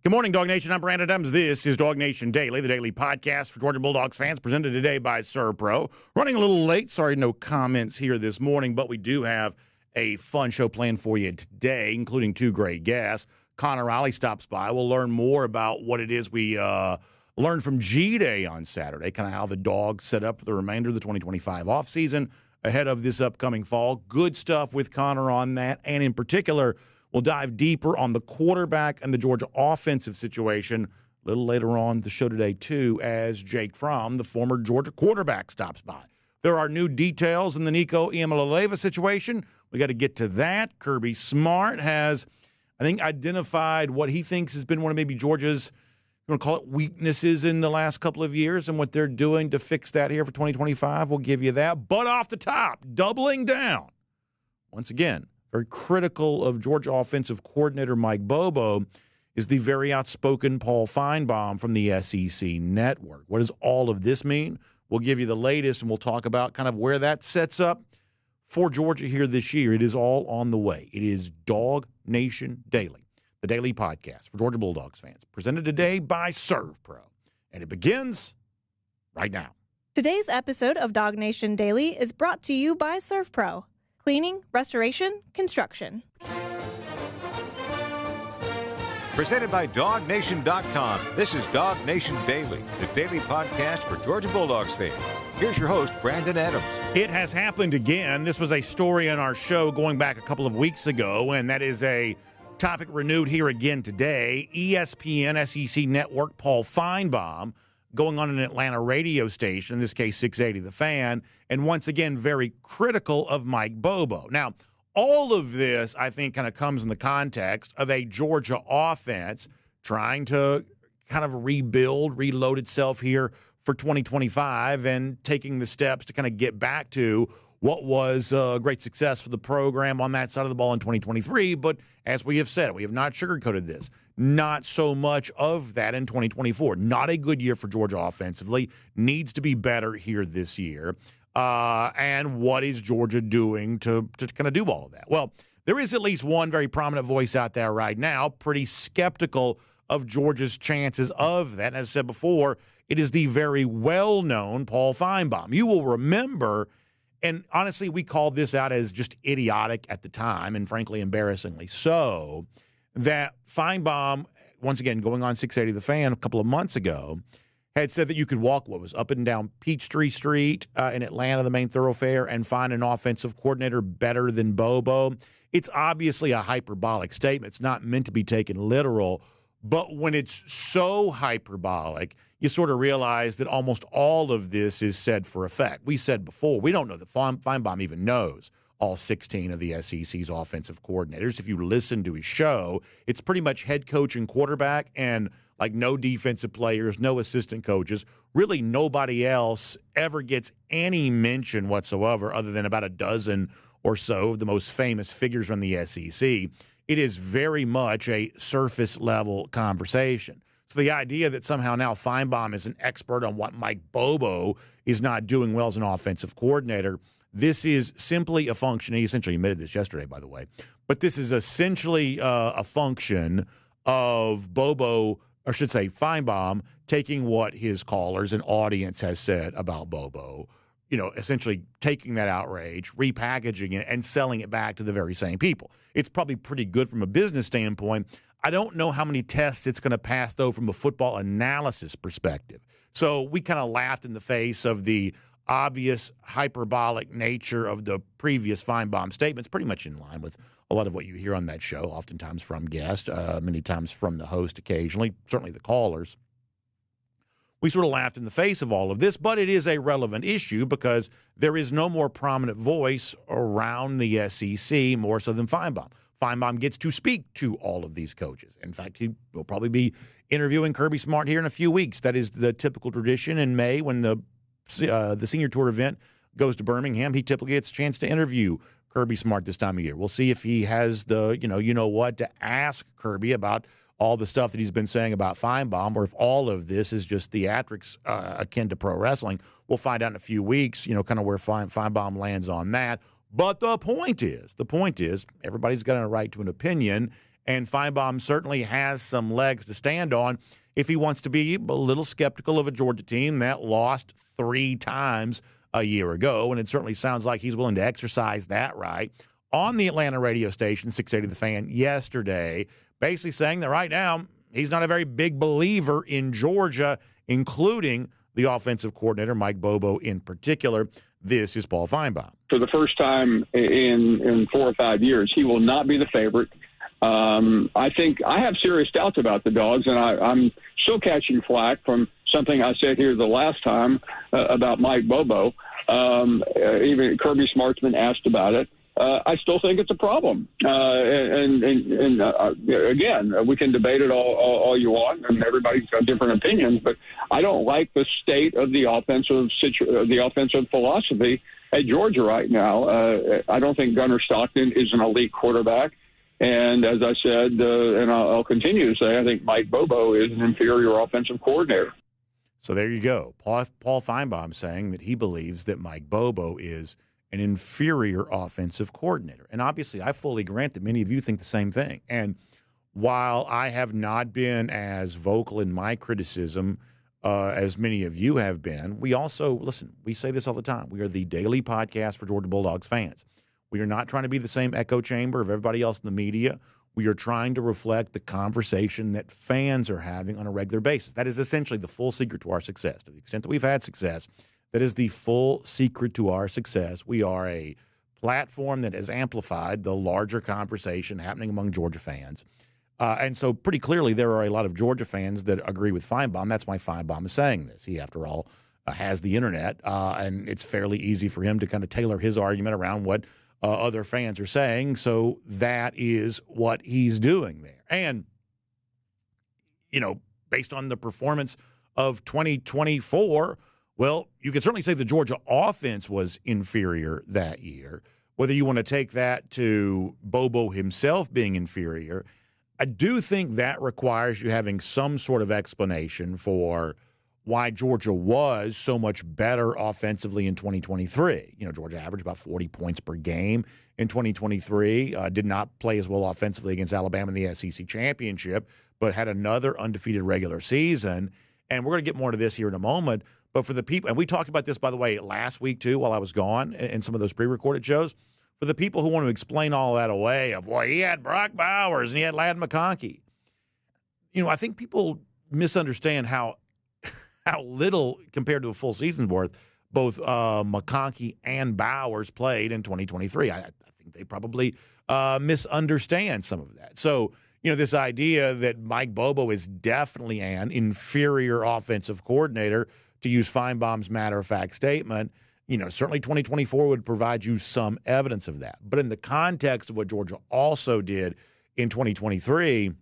Good morning, DawgNation. I'm Brandon Adams. This is DawgNation Daily, the daily podcast for Georgia Bulldogs fans, presented today by ServPro. Running a little late. Sorry, no comments here this morning, but we do have a fun show planned for you today, including two great guests. Connor Riley stops by. We'll learn more about what it is we learned from G-Day on Saturday, kind of how the Dogs set up for the remainder of the 2025 offseason ahead of this upcoming fall. Good stuff with Connor on that, and in particular, we'll dive deeper on the quarterback and the Georgia offensive situation a little later on the show today, too, as Jake Fromm, the former Georgia quarterback, stops by. There are new details in the Nico Iamaleava situation. We got to get to that. Kirby Smart has, I think, identified what he thinks has been one of maybe Georgia's, you want to call it, weaknesses in the last couple of years, and what they're doing to fix that here for 2025. We'll give you that. But off the top, doubling down, once again, very critical of Georgia offensive coordinator Mike Bobo is the very outspoken Paul Finebaum from the SEC Network. What does all of this mean? We'll give you the latest, and we'll talk about kind of where that sets up for Georgia here this year. It is all on the way. It is DawgNation Daily, the daily podcast for Georgia Bulldogs fans, presented today by ServPro. And it begins right now. Today's episode of DawgNation Daily is brought to you by ServPro. Cleaning, restoration, construction. Presented by DawgNation.com. This is DawgNation Daily, the daily podcast for Georgia Bulldogs fans. Here's your host, Brandon Adams. It has happened again. This was a story on our show going back a couple of weeks ago, and that is a topic renewed here again today. ESPN SEC Network, Paul Finebaum, going on an Atlanta radio station, in this case 680 The Fan, and once again very critical of Mike Bobo. Now, all of this, I think, kind of comes in the context of a Georgia offense trying to kind of reload itself here for 2025 and taking the steps to kind of get back to what was a great success for the program on that side of the ball in 2023. But as we have said, we have not sugarcoated this. Not so much of that in 2024. Not a good year for Georgia offensively. Needs to be better here this year. And what is Georgia doing to kind of do all of that? Well, there is at least one very prominent voice out there right now, pretty skeptical of Georgia's chances of that. And as I said before, it is the very well-known Paul Finebaum. You will remember, and honestly, we called this out as just idiotic at the time, and frankly, embarrassingly so, that Finebaum, once again, going on 680 The Fan a couple of months ago, had said that you could walk what was up and down Peachtree Street in Atlanta, the main thoroughfare, and find an offensive coordinator better than Bobo. It's obviously a hyperbolic statement. It's not meant to be taken literal. But when it's so hyperbolic, you sort of realize that almost all of this is said for effect. We said before, we don't know that Finebaum even knows all 16 of the SEC's offensive coordinators. If you listen to his show, it's pretty much head coach and quarterback, and like no defensive players, no assistant coaches. Really nobody else ever gets any mention whatsoever other than about a dozen or so of the most famous figures from the SEC. It is very much a surface-level conversation. So the idea that somehow now Finebaum is an expert on what Mike Bobo is not doing well as an offensive coordinator, this is simply a function. He essentially admitted this yesterday, by the way. But this is essentially a function of Bobo, or I should say Finebaum, taking what his callers and audience has said about Bobo, essentially taking that outrage, repackaging it, and selling it back to the very same people. It's probably pretty good from a business standpoint. I don't know how many tests it's going to pass, though, from a football analysis perspective. So we kind of laughed in the face of the obvious hyperbolic nature of the previous Finebaum statements, pretty much in line with a lot of what you hear on that show, oftentimes from guests, many times from the host occasionally, certainly the callers. We sort of laughed in the face of all of this, but it is a relevant issue because there is no more prominent voice around the SEC more so than Finebaum. Finebaum gets to speak to all of these coaches. In fact, he will probably be interviewing Kirby Smart here in a few weeks. That is the typical tradition in May when the senior tour event goes to Birmingham. He typically gets a chance to interview Kirby Smart this time of year. We'll see if he has the, what to ask Kirby about all the stuff that he's been saying about Finebaum, or if all of this is just theatrics akin to pro wrestling. We'll find out in a few weeks, kind of where Finebaum lands on that. But the point is, everybody's got a right to an opinion, And Finebaum certainly has some legs to stand on if he wants to be a little skeptical of a Georgia team that lost 3 times a year ago. And it certainly sounds like he's willing to exercise that right on the Atlanta radio station, 680 The Fan, yesterday, basically saying that right now he's not a very big believer in Georgia, including the offensive coordinator, Mike Bobo, in particular. This is Paul Finebaum. For the first time in 4 or 5 years, he will not be the favorite. I think I have serious doubts about the Dogs, and I'm still catching flack from something I said here the last time about Mike Bobo. Even Kirby Smart's been asked about it. I still think it's a problem. And again, we can debate it all you want, and everybody's got different opinions, but I don't like the state of the offensive philosophy at Georgia right now. I don't think Gunner Stockton is an elite quarterback. And as I said, and I'll continue to say, I think Mike Bobo is an inferior offensive coordinator. So there you go. Paul Finebaum saying that he believes that Mike Bobo is an inferior offensive coordinator. And obviously, I fully grant that many of you think the same thing. And while I have not been as vocal in my criticism as many of you have been, we also, listen, we say this all the time. We are the daily podcast for Georgia Bulldogs fans. We are not trying to be the same echo chamber of everybody else in the media. We are trying to reflect the conversation that fans are having on a regular basis. That is essentially the full secret to our success. To the extent that we've had success, that is the full secret to our success. We are a platform that has amplified the larger conversation happening among Georgia fans. And so pretty clearly there are a lot of Georgia fans that agree with Finebaum. That's why Finebaum is saying this. He, after all, has the internet, and it's fairly easy for him to kind of tailor his argument around what other fans are saying. So that is what he's doing there. And, you know, based on the performance of 2024, well, you could certainly say the Georgia offense was inferior that year. Whether you want to take that to Bobo himself being inferior, I do think that requires you having some sort of explanation for why Georgia was so much better offensively in 2023. You know, Georgia averaged about 40 points per game in 2023, did not play as well offensively against Alabama in the SEC championship, but had another undefeated regular season. And we're going to get more to this here in a moment. But for the people, and we talked about this, by the way, last week too while I was gone in some of those pre-recorded shows, for the people who want to explain all that away of, well, he had Brock Bowers and he had Ladd McConkey. You know, I think people misunderstand how little, compared to a full season's worth, both McConkey and Bowers played in 2023. I think they probably misunderstand some of that. So, you know, this idea that Mike Bobo is definitely an inferior offensive coordinator, to use Finebaum's matter-of-fact statement, you know, certainly 2024 would provide you some evidence of that. But in the context of what Georgia also did in 2023,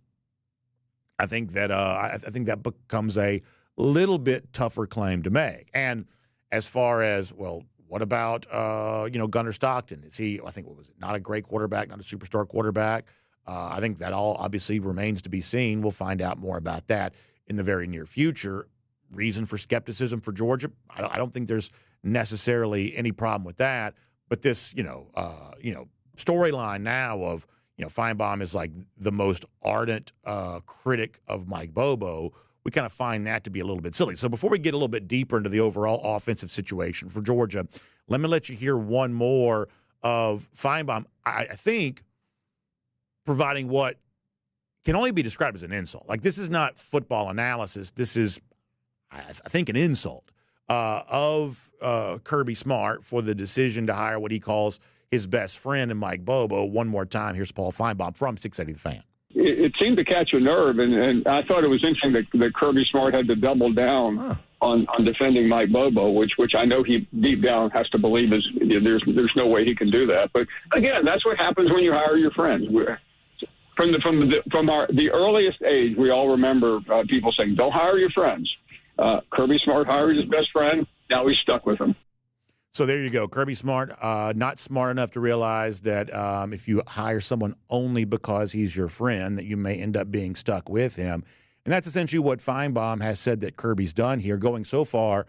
I think that becomes a little bit tougher claim to make. And as far as, well, what about, Gunner Stockton? Is he, I think, what was it, not a great quarterback, not a superstar quarterback? I think that all obviously remains to be seen. We'll find out more about that in the very near future. Reason for skepticism for Georgia, I don't think there's necessarily any problem with that. But this, storyline now of, Finebaum is like the most ardent critic of Mike Bobo, we kind of find that to be a little bit silly. So before we get a little bit deeper into the overall offensive situation for Georgia, let me let you hear one more of Finebaum, I think, providing what can only be described as an insult. Like, this is not football analysis. This is, I think, an insult of Kirby Smart for the decision to hire what he calls his best friend in Mike Bobo. One more time, here's Paul Finebaum from 680 The Fan. It seemed to catch a nerve, and I thought it was interesting that Kirby Smart had to double down on defending Mike Bobo, which I know he deep down has to believe is there's no way he can do that. But again, that's what happens when you hire your friends. From the earliest age, we all remember people saying, "Don't hire your friends." Kirby Smart hired his best friend. Now he's stuck with him. So there you go. Kirby Smart, not smart enough to realize that if you hire someone only because he's your friend, that you may end up being stuck with him. And that's essentially what Finebaum has said that Kirby's done here, going so far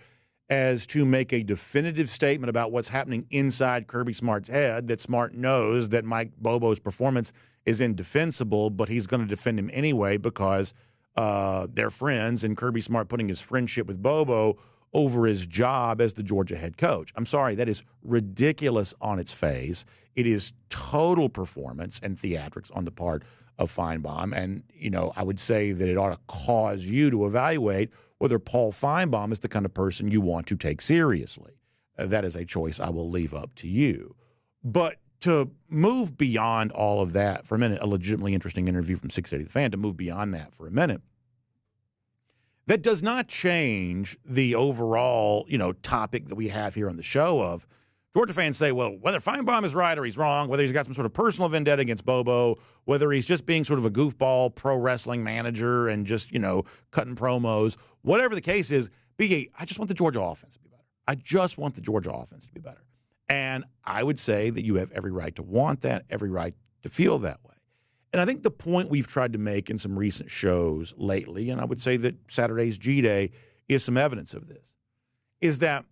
as to make a definitive statement about what's happening inside Kirby Smart's head, that Smart knows that Mike Bobo's performance is indefensible, but he's going to defend him anyway because they're friends, and Kirby Smart putting his friendship with Bobo over his job as the Georgia head coach. I'm sorry, that is ridiculous on its face. It is total performance and theatrics on the part of Finebaum. And, I would say that it ought to cause you to evaluate whether Paul Finebaum is the kind of person you want to take seriously. That is a choice I will leave up to you. But to move beyond all of that for a minute, a legitimately interesting interview from 680 The Fan, to move beyond that for a minute, that does not change the overall, topic that we have here on the show of Georgia fans say, well, whether Finebaum is right or he's wrong, whether he's got some sort of personal vendetta against Bobo, whether he's just being sort of a goofball pro wrestling manager and just, cutting promos, whatever the case is, BA, I just want the Georgia offense to be better. I just want the Georgia offense to be better. And I would say that you have every right to want that, every right to feel that way. And I think the point we've tried to make in some recent shows lately, and I would say that Saturday's G-Day is some evidence of this, is that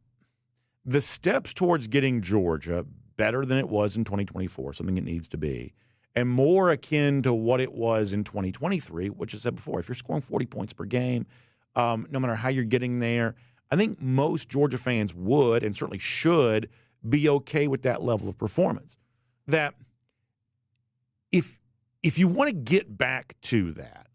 the steps towards getting Georgia better than it was in 2024, something it needs to be, and more akin to what it was in 2023, which I said before, if you're scoring 40 points per game, no matter how you're getting there, I think most Georgia fans would and certainly should be okay with that level of performance. That if you want to get back to that,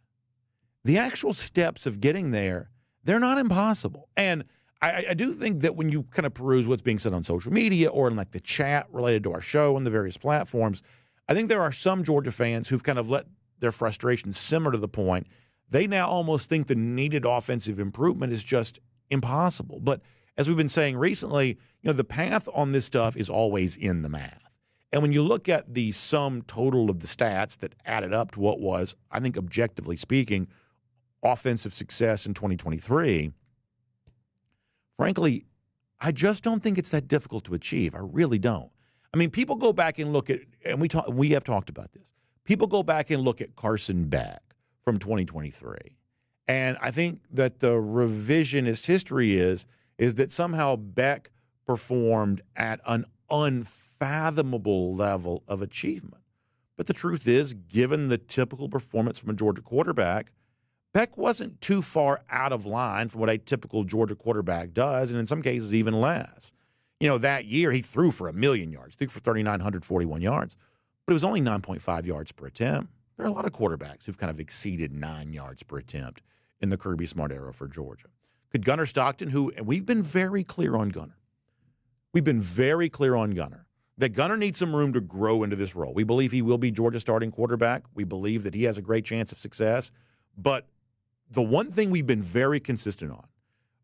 the actual steps of getting there, they're not impossible. And I do think that when you kind of peruse what's being said on social media or in like the chat related to our show on the various platforms, I think there are some Georgia fans who've kind of let their frustration simmer to the point they now almost think the needed offensive improvement is just impossible. But as we've been saying recently, the path on this stuff is always in the math. And when you look at the sum total of the stats that added up to what was, I think objectively speaking, offensive success in 2023, frankly, I just don't think it's that difficult to achieve. I really don't. I mean, people go back and look at, and we have talked about this, people go back and look at Carson Beck from 2023. And I think that the revisionist history is that somehow Beck performed at an unfathomable level of achievement. But the truth is, given the typical performance from a Georgia quarterback, Beck wasn't too far out of line from what a typical Georgia quarterback does, and in some cases even less. That year he threw for 1,000,000 yards, threw for 3,941 yards, but it was only 9.5 yards per attempt. There are a lot of quarterbacks who've kind of exceeded 9 yards per attempt in the Kirby Smart era for Georgia. Could Gunner Stockton, and we've been very clear on Gunner. We've been very clear on Gunner, that Gunner needs some room to grow into this role. We believe he will be Georgia's starting quarterback. We believe that he has a great chance of success. But the one thing we've been very consistent on,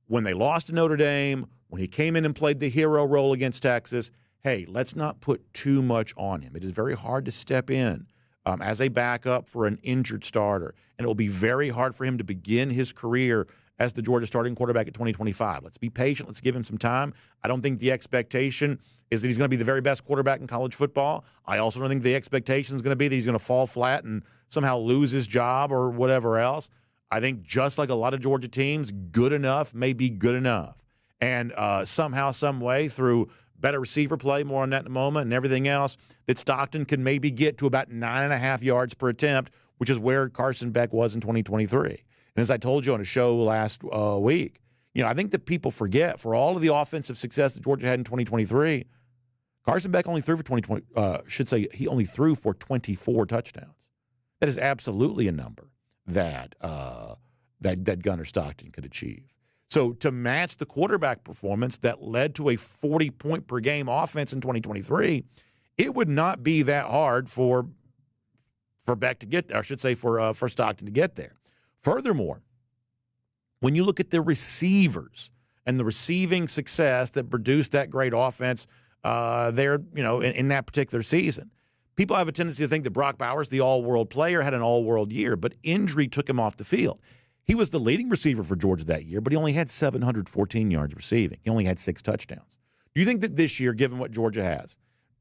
when they lost to Notre Dame, when he came in and played the hero role against Texas, hey, let's not put too much on him. It is very hard to step in as a backup for an injured starter. And it will be very hard for him to begin his career as the Georgia starting quarterback at 2025. Let's be patient. Let's give him some time. I don't think the expectation is that he's going to be the very best quarterback in college football. I also don't think the expectation is going to be that he's going to fall flat and somehow lose his job or whatever else. I think just like a lot of Georgia teams, good enough may be good enough. And somehow, some way, through better receiver play, more on that in a moment, and everything else, that Stockton can maybe get to about 9.5 yards per attempt, which is where Carson Beck was in 2023. And as I told you on a show last week, I think that people forget, for all of the offensive success that Georgia had in 2023, Carson Beck only threw for he only threw for 24 touchdowns. That is absolutely a number that Gunner Stockton could achieve. So to match the quarterback performance that led to a 40-point-per-game offense in 2023, it would not be that hard for Beck to get there. I should say for Stockton to get there. Furthermore, when you look at the receivers and the receiving success that produced that great offense there, in that particular season, people have a tendency to think that Brock Bowers, the all-world player, had an all-world year, but injury took him off the field. He was the leading receiver for Georgia that year, but he only had 714 yards receiving. He only had 6 touchdowns. Do you think that this year, given what Georgia has,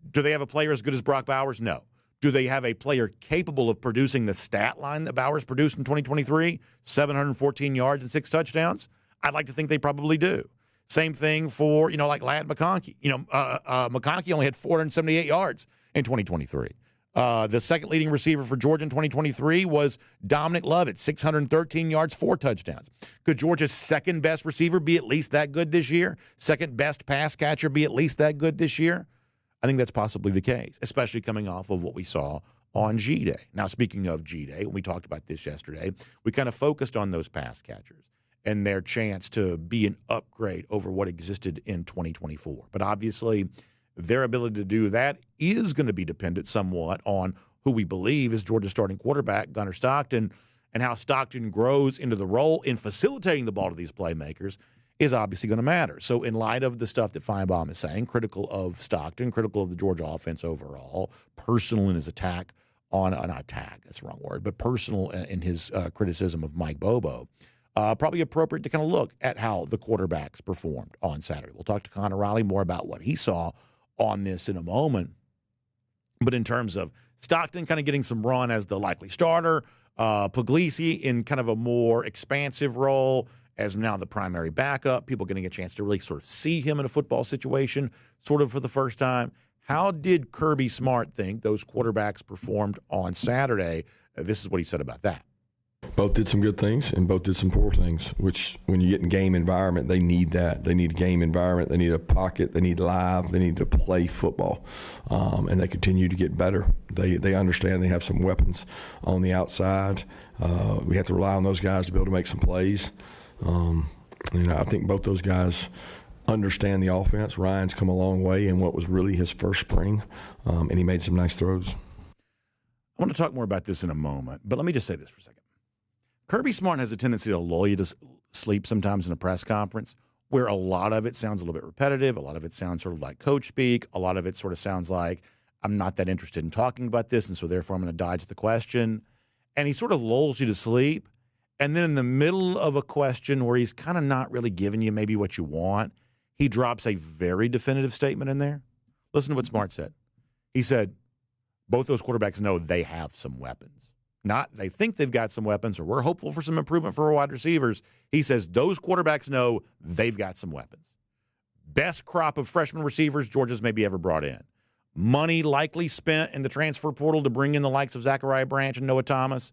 do they have a player as good as Brock Bowers? No. Do they have a player capable of producing the stat line that Bowers produced in 2023, 714 yards and 6 touchdowns? I'd like to think they probably do. Same thing for, like Ladd McConkey. McConkey only had 478 yards in 2023. The second leading receiver for Georgia in 2023 was Dominic Lovett, 613 yards, 4 touchdowns. Could Georgia's second best receiver be at least that good this year? Second best pass catcher be at least that good this year? I think that's possibly the case, especially coming off of what we saw on G-Day. Now, speaking of G-Day, when we talked about this yesterday, we kind of focused on those pass catchers and their chance to be an upgrade over what existed in 2024. But obviously, their ability to do that is going to be dependent somewhat on who we believe is Georgia's starting quarterback, Gunner Stockton, and how Stockton grows into the role in facilitating the ball to these playmakers is obviously going to matter. So in light of the stuff that Finebaum is saying, critical of Stockton, critical of the Georgia offense overall, personal in his attack on, not attack, that's the wrong word, but personal in his criticism of Mike Bobo, probably appropriate to kind of look at how the quarterbacks performed on Saturday. We'll talk to Connor Riley more about what he saw on this in a moment. But in terms of Stockton kind of getting some run as the likely starter, Puglisi in kind of a more expansive role as now the primary backup, people getting a chance to really sort of see him in a football situation sort of for the first time. How did Kirby Smart think those quarterbacks performed on Saturday? This is what he said about that. Both did some good things and both did some poor things, which when you get in game environment, they need that. They need a game environment. They need a pocket. They need live. They need to play football. And they continue to get better. They understand they have some weapons on the outside. We have to rely on those guys to be able to make some plays. I think both those guys understand the offense. Ryan's come a long way in what was really his first spring, and he made some nice throws. I want to talk more about this in a moment, but let me just say this for a second. Kirby Smart has a tendency to lull you to sleep sometimes in a press conference where a lot of it sounds a little bit repetitive. A lot of it sounds sort of like coach speak. A lot of it sort of sounds like I'm not that interested in talking about this, and so therefore I'm going to dodge the question. And he sort of lulls you to sleep. And then in the middle of a question where he's kind of not really giving you maybe what you want, he drops a very definitive statement in there. Listen to what Smart said. He said, both those quarterbacks know they have some weapons. Not they think they've got some weapons or we're hopeful for some improvement for our wide receivers. He says those quarterbacks know they've got some weapons. Best crop of freshman receivers Georgia's maybe ever brought in. Money likely spent in the transfer portal to bring in the likes of Zachariah Branch and Noah Thomas.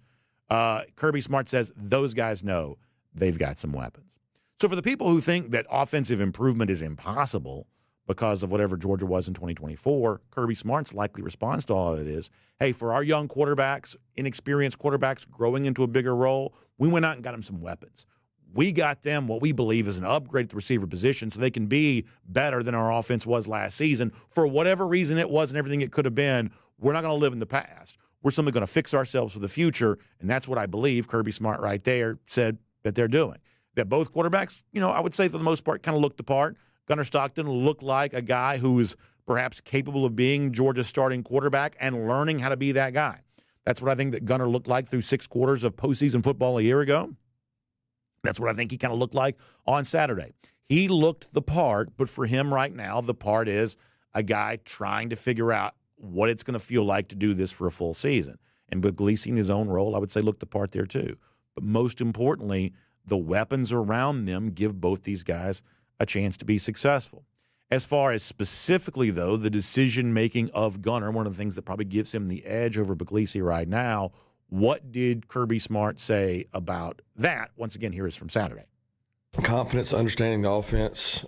Kirby Smart says those guys know they've got some weapons. So for the people who think that offensive improvement is impossible because of whatever Georgia was in 2024, Kirby Smart's likely response to all of it is, hey, for our young quarterbacks, inexperienced quarterbacks growing into a bigger role, we went out and got them some weapons. We got them what we believe is an upgrade at the receiver position so they can be better than our offense was last season. For whatever reason it was and everything it could have been, we're not going to live in the past. We're simply going to fix ourselves for the future, and that's what I believe Kirby Smart right there said that they're doing. That both quarterbacks, I would say for the most part, kind of looked the part. Gunner Stockton looked like a guy who is perhaps capable of being Georgia's starting quarterback and learning how to be that guy. That's what I think that Gunner looked like through 6 quarters of postseason football a year ago. That's what I think he kind of looked like on Saturday. He looked the part, but for him right now, the part is a guy trying to figure out what it's going to feel like to do this for a full season. And Puglisi in his own role, I would say, looked the part there too. But most importantly, the weapons around them give both these guys a chance to be successful. As far as specifically, though, the decision-making of Gunner, one of the things that probably gives him the edge over Puglisi right now, what did Kirby Smart say about that? Once again, here is from Saturday. Confidence, understanding the offense,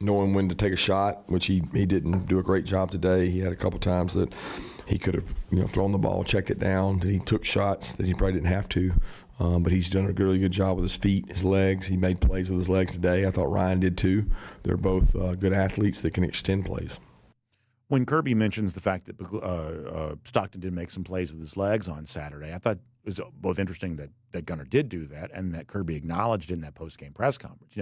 knowing when to take a shot, which he didn't do a great job today. He had a couple times that he could have thrown the ball, checked it down. He took shots that he probably didn't have to, but he's done a really good job with his feet, his legs. He made plays with his legs today. I thought Ryan did too. They're both good athletes that can extend plays. When Kirby mentions the fact that Stockton did make some plays with his legs on Saturday, I thought it was both interesting that Gunner did do that and that Kirby acknowledged in that post-game press conference.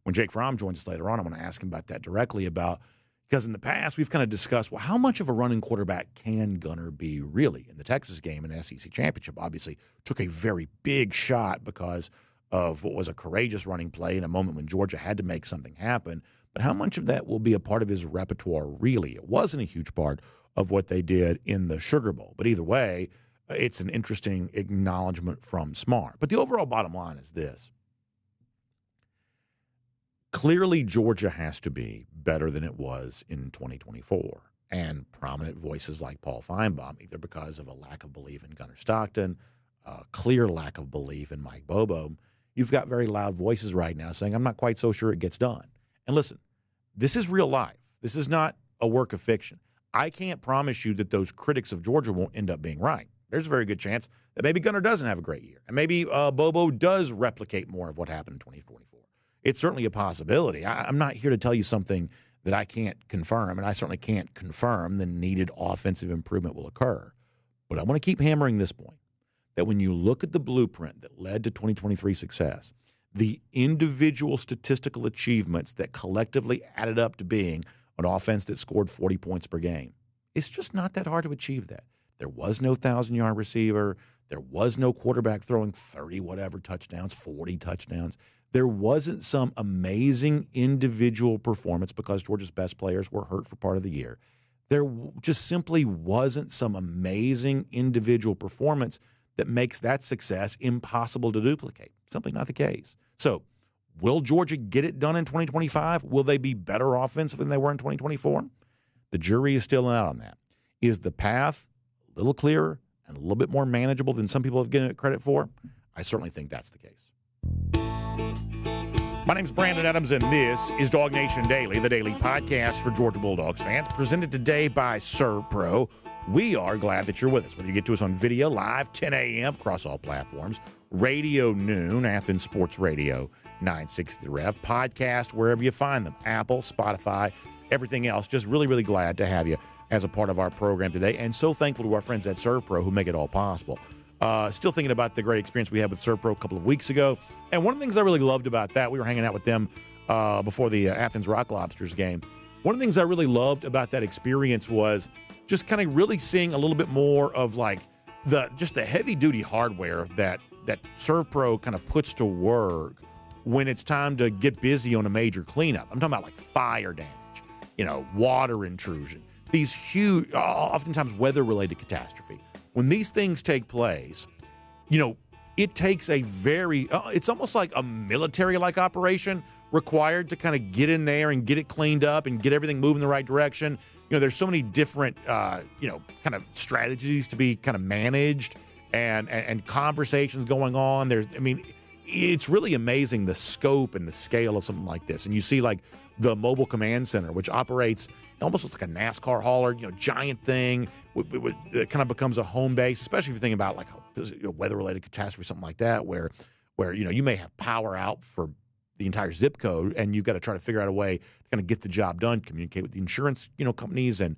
When Jake Fromm joins us later on, I'm going to ask him about that directly because in the past we've kind of discussed, well, how much of a running quarterback can Gunner be really? In the Texas game in the SEC Championship, obviously took a very big shot because of what was a courageous running play in a moment when Georgia had to make something happen. But how much of that will be a part of his repertoire really? It wasn't a huge part of what they did in the Sugar Bowl. But either way, it's an interesting acknowledgement from Smart. But the overall bottom line is this. Clearly, Georgia has to be better than it was in 2024. and prominent voices like Paul Finebaum, either because of a lack of belief in Gunner Stockton, a clear lack of belief in Mike Bobo. You've got very loud voices right now saying, I'm not quite so sure it gets done. And listen, this is real life. This is not a work of fiction. I can't promise you that those critics of Georgia won't end up being right. There's a very good chance that maybe Gunner doesn't have a great year, and maybe Bobo does replicate more of what happened in 2024. It's certainly a possibility. I'm not here to tell you something that I can't confirm, and I certainly can't confirm the needed offensive improvement will occur. But I want to keep hammering this point, that when you look at the blueprint that led to 2023 success, the individual statistical achievements that collectively added up to being an offense that scored 40 points per game, it's just not that hard to achieve that. There was no 1,000-yard receiver. There was no quarterback throwing 30-whatever touchdowns, 40 touchdowns. There wasn't some amazing individual performance because Georgia's best players were hurt for part of the year. There just simply wasn't some amazing individual performance that makes that success impossible to duplicate. Simply not the case. So will Georgia get it done in 2025? Will they be better offensive than they were in 2024? The jury is still out on that. Is the path a little clearer and a little bit more manageable than some people have given it credit for? I certainly think that's the case. My name's Brandon Adams, and this is DawgNation Daily, the daily podcast for Georgia Bulldogs fans, presented today by ServPro. We are glad that you're with us, whether you get to us on video, live, 10 a.m. across all platforms, radio noon, Athens Sports Radio, 960 The Rev, podcast, wherever you find them, Apple, Spotify, everything else. Just really, really glad to have you as a part of our program today, and so thankful to our friends at ServPro who make it all possible. Still thinking about the great experience we had with ServPro a couple of weeks ago, and one of the things I really loved about that, we were hanging out with them before the Athens Rock Lobsters game. One of the things I really loved about that experience was just kind of really seeing a little bit more of like the heavy-duty hardware that ServPro kind of puts to work when it's time to get busy on a major cleanup. I'm talking about like fire damage, water intrusion, these huge, oftentimes weather-related catastrophe. When these things take place, it takes a very, it's almost like a military-like operation required to kind of get in there and get it cleaned up and get everything moving the right direction. There's so many different, kind of strategies to be kind of managed and conversations going on. It's really amazing the scope and the scale of something like this. And you see like the Mobile Command Center, which operates almost looks like a NASCAR hauler, giant thing. It kind of becomes a home base, especially if you think about like a weather-related catastrophe, something like that, where you may have power out for the entire zip code, and you've got to try to figure out a way to kind of get the job done, communicate with the insurance companies, and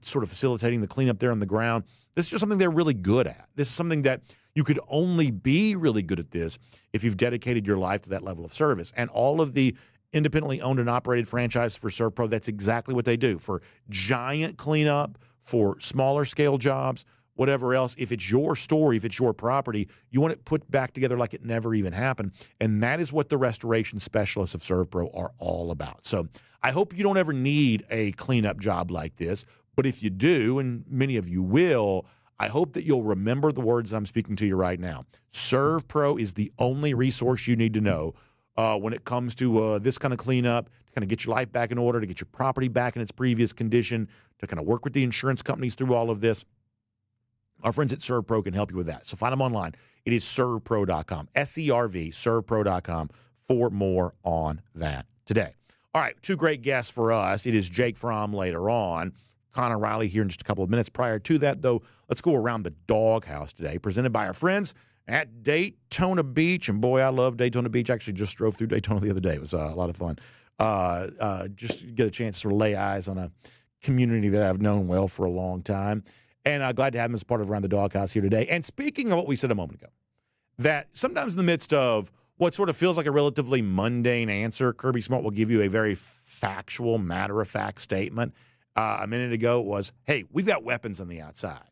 sort of facilitating the cleanup there on the ground. This is just something they're really good at. This is something that you could only be really good at this if you've dedicated your life to that level of service. And all of the independently owned and operated franchises for ServPro, that's exactly what they do. For giant cleanup, for smaller scale jobs, whatever else, if it's your story, if it's your property, you want it put back together like it never even happened. And that is what the restoration specialists of ServPro are all about. So I hope you don't ever need a cleanup job like this. But if you do, and many of you will, I hope that you'll remember the words I'm speaking to you right now. ServPro is the only resource you need to know when it comes to this kind of cleanup, to kind of get your life back in order, to get your property back in its previous condition, to kind of work with the insurance companies through all of this. Our friends at ServPro can help you with that. So find them online. It is servpro.com, S-E-R-V, servpro.com for more on that today. All right, two great guests for us. It is Jake Fromm later on, Connor Riley here in just a couple of minutes. Prior to that, though, let's go around the doghouse today, presented by our friends at Daytona Beach. And boy, I love Daytona Beach. I actually just drove through Daytona the other day. It was a lot of fun. Just to get a chance to lay eyes on a community that I've known well for a long time. And glad to have him as part of Around the Doghouse here today. And speaking of what we said a moment ago, that sometimes in the midst of what sort of feels like a relatively mundane answer, Kirby Smart will give you a very factual, matter-of-fact statement. A minute ago was, hey, we've got weapons on the outside.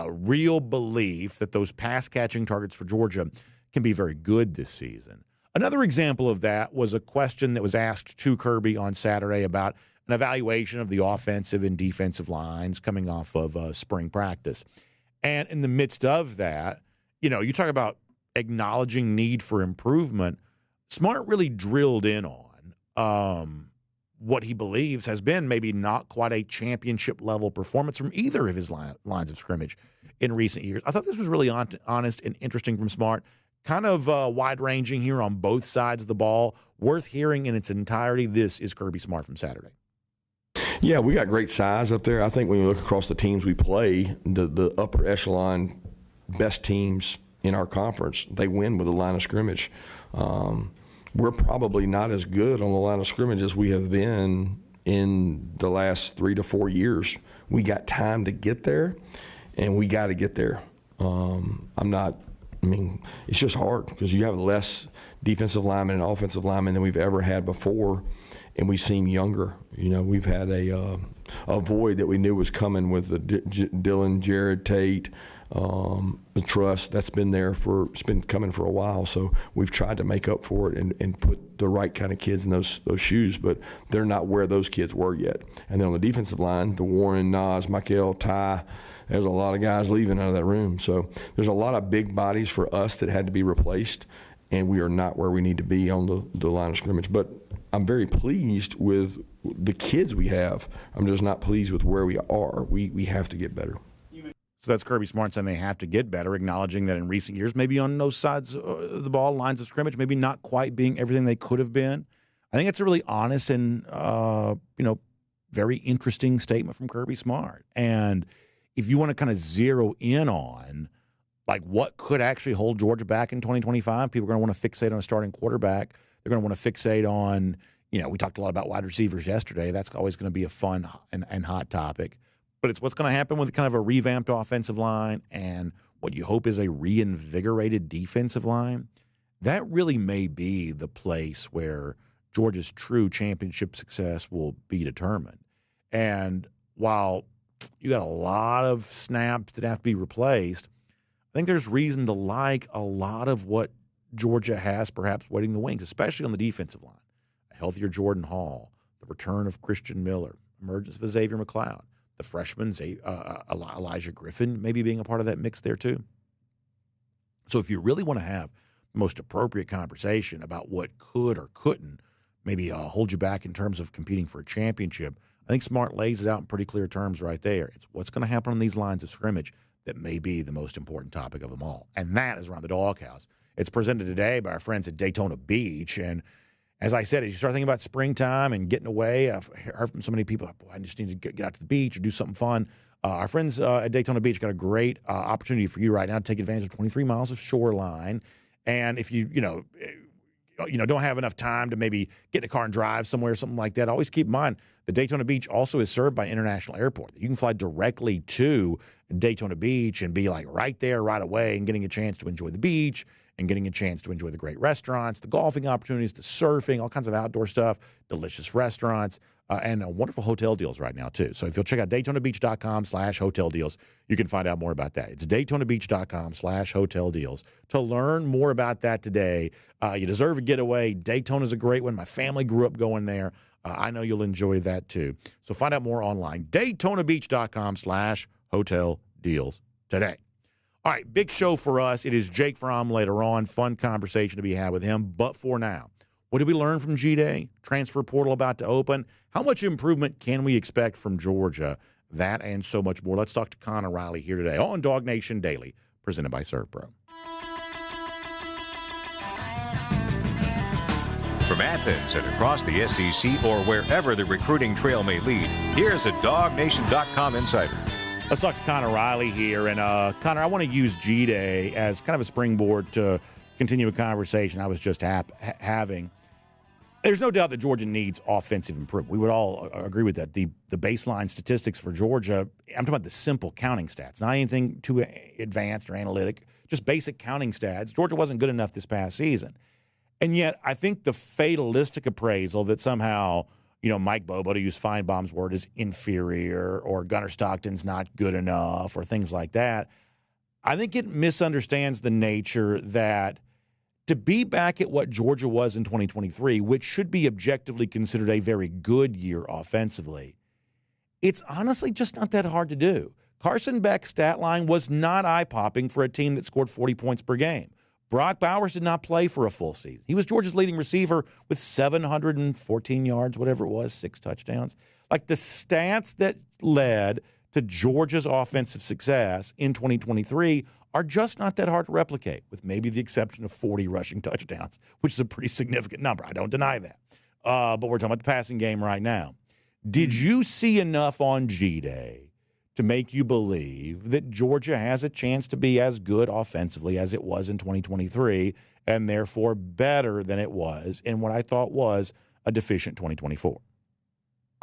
Real belief that those pass-catching targets for Georgia can be very good this season. Another example of that was a question that was asked to Kirby on Saturday about an evaluation of the offensive and defensive lines coming off of spring practice. And in the midst of that, you talk about acknowledging need for improvement. Smart really drilled in on what he believes has been maybe not quite a championship-level performance from either of his lines of scrimmage in recent years. I thought this was really honest and interesting from Smart, kind of wide-ranging here on both sides of the ball, worth hearing in its entirety. This is Kirby Smart from Saturday. Yeah, we got great size up there. I think when you look across the teams we play, the upper echelon best teams in our conference, they win with a line of scrimmage. We're probably not as good on the line of scrimmage as we have been in the last 3 to 4 years. We got time to get there, and we got to get there. It's just hard because you have less defensive linemen and offensive linemen than we've ever had before, and we seem younger. You know, we've had a void that we knew was coming with the Dylan, Jared, Tate, the trust that's been there it's been coming for a while. So we've tried to make up for it and put the right kind of kids in those shoes, but they're not where those kids were yet. And then on the defensive line, the Warren, Nas, Michael, Ty, there's a lot of guys leaving out of that room. So there's a lot of big bodies for us that had to be replaced, and we are not where we need to be on the line of scrimmage. But I'm very pleased with the kids we have. I'm just not pleased with where we are. We have to get better. So that's Kirby Smart saying they have to get better, acknowledging that in recent years, maybe on those sides of the ball, lines of scrimmage, maybe not quite being everything they could have been. I think it's a really honest and, very interesting statement from Kirby Smart. And if you want to kind of zero in on, like, what could actually hold Georgia back in 2025, people are going to want to fixate on a starting quarterback. They're going to want to fixate on, we talked a lot about wide receivers yesterday. That's always going to be a fun and hot topic. But it's what's going to happen with kind of a revamped offensive line and what you hope is a reinvigorated defensive line. That really may be the place where Georgia's true championship success will be determined. And while you got a lot of snaps that have to be replaced, I think there's reason to like a lot of what Georgia has perhaps waiting in the wings, especially on the defensive line. A healthier Jordan Hall, the return of Christian Miller, emergence of Xavier McLeod, the freshman, Elijah Griffin, maybe being a part of that mix there too. So if you really want to have the most appropriate conversation about what could or couldn't maybe hold you back in terms of competing for a championship, I think Smart lays it out in pretty clear terms right there. It's what's going to happen on these lines of scrimmage that may be the most important topic of them all. And that is around the doghouse. It's presented today by our friends at Daytona Beach. And as I said, as you start thinking about springtime and getting away, I've heard from so many people, I just need to get out to the beach or do something fun. Our friends at Daytona Beach got a great opportunity for you right now to take advantage of 23 miles of shoreline. And if you don't have enough time to maybe get in a car and drive somewhere or something like that, always keep in mind the Daytona Beach also is served by an international airport. You can fly directly to Daytona Beach and be like right there right away and getting a chance to enjoy the beach and getting a chance to enjoy the great restaurants, the golfing opportunities, the surfing, all kinds of outdoor stuff, delicious restaurants, and wonderful hotel deals right now, too. So if you'll check out DaytonaBeach.com/hotel deals, you can find out more about that. It's DaytonaBeach.com/hotel deals. To learn more about that today, you deserve a getaway. Daytona's a great one. My family grew up going there. I know you'll enjoy that, too. So find out more online. DaytonaBeach.com/hotel deals today. All right, big show for us. It is Jake Fromm later on. Fun conversation to be had with him. But for now, what did we learn from G-Day? Transfer portal about to open. How much improvement can we expect from Georgia? That and so much more. Let's talk to Connor Riley here today on DawgNation Daily, presented by ServPro. From Athens and across the SEC or wherever the recruiting trail may lead, here's a DawgNation.com insider. Let's talk to Connor Riley here. And, Connor, I want to use G-Day as kind of a springboard to continue a conversation I was just having. There's no doubt that Georgia needs offensive improvement. We would all agree with that. The baseline statistics for Georgia, I'm talking about the simple counting stats, not anything too advanced or analytic, just basic counting stats. Georgia wasn't good enough this past season. And yet I think the fatalistic appraisal that somehow – Mike Bobo, to use Finebaum's word, is inferior, or Gunner Stockton's not good enough, or things like that. I think it misunderstands the nature that to be back at what Georgia was in 2023, which should be objectively considered a very good year offensively, it's honestly just not that hard to do. Carson Beck's stat line was not eye-popping for a team that scored 40 points per game. Brock Bowers did not play for a full season. He was Georgia's leading receiver with 714 yards, whatever it was, 6 touchdowns. Like the stats that led to Georgia's offensive success in 2023 are just not that hard to replicate, with maybe the exception of 40 rushing touchdowns, which is a pretty significant number. I don't deny that. But we're talking about the passing game right now. Did you see enough on G-Day to make you believe that Georgia has a chance to be as good offensively as it was in 2023 and therefore better than it was in what I thought was a deficient 2024?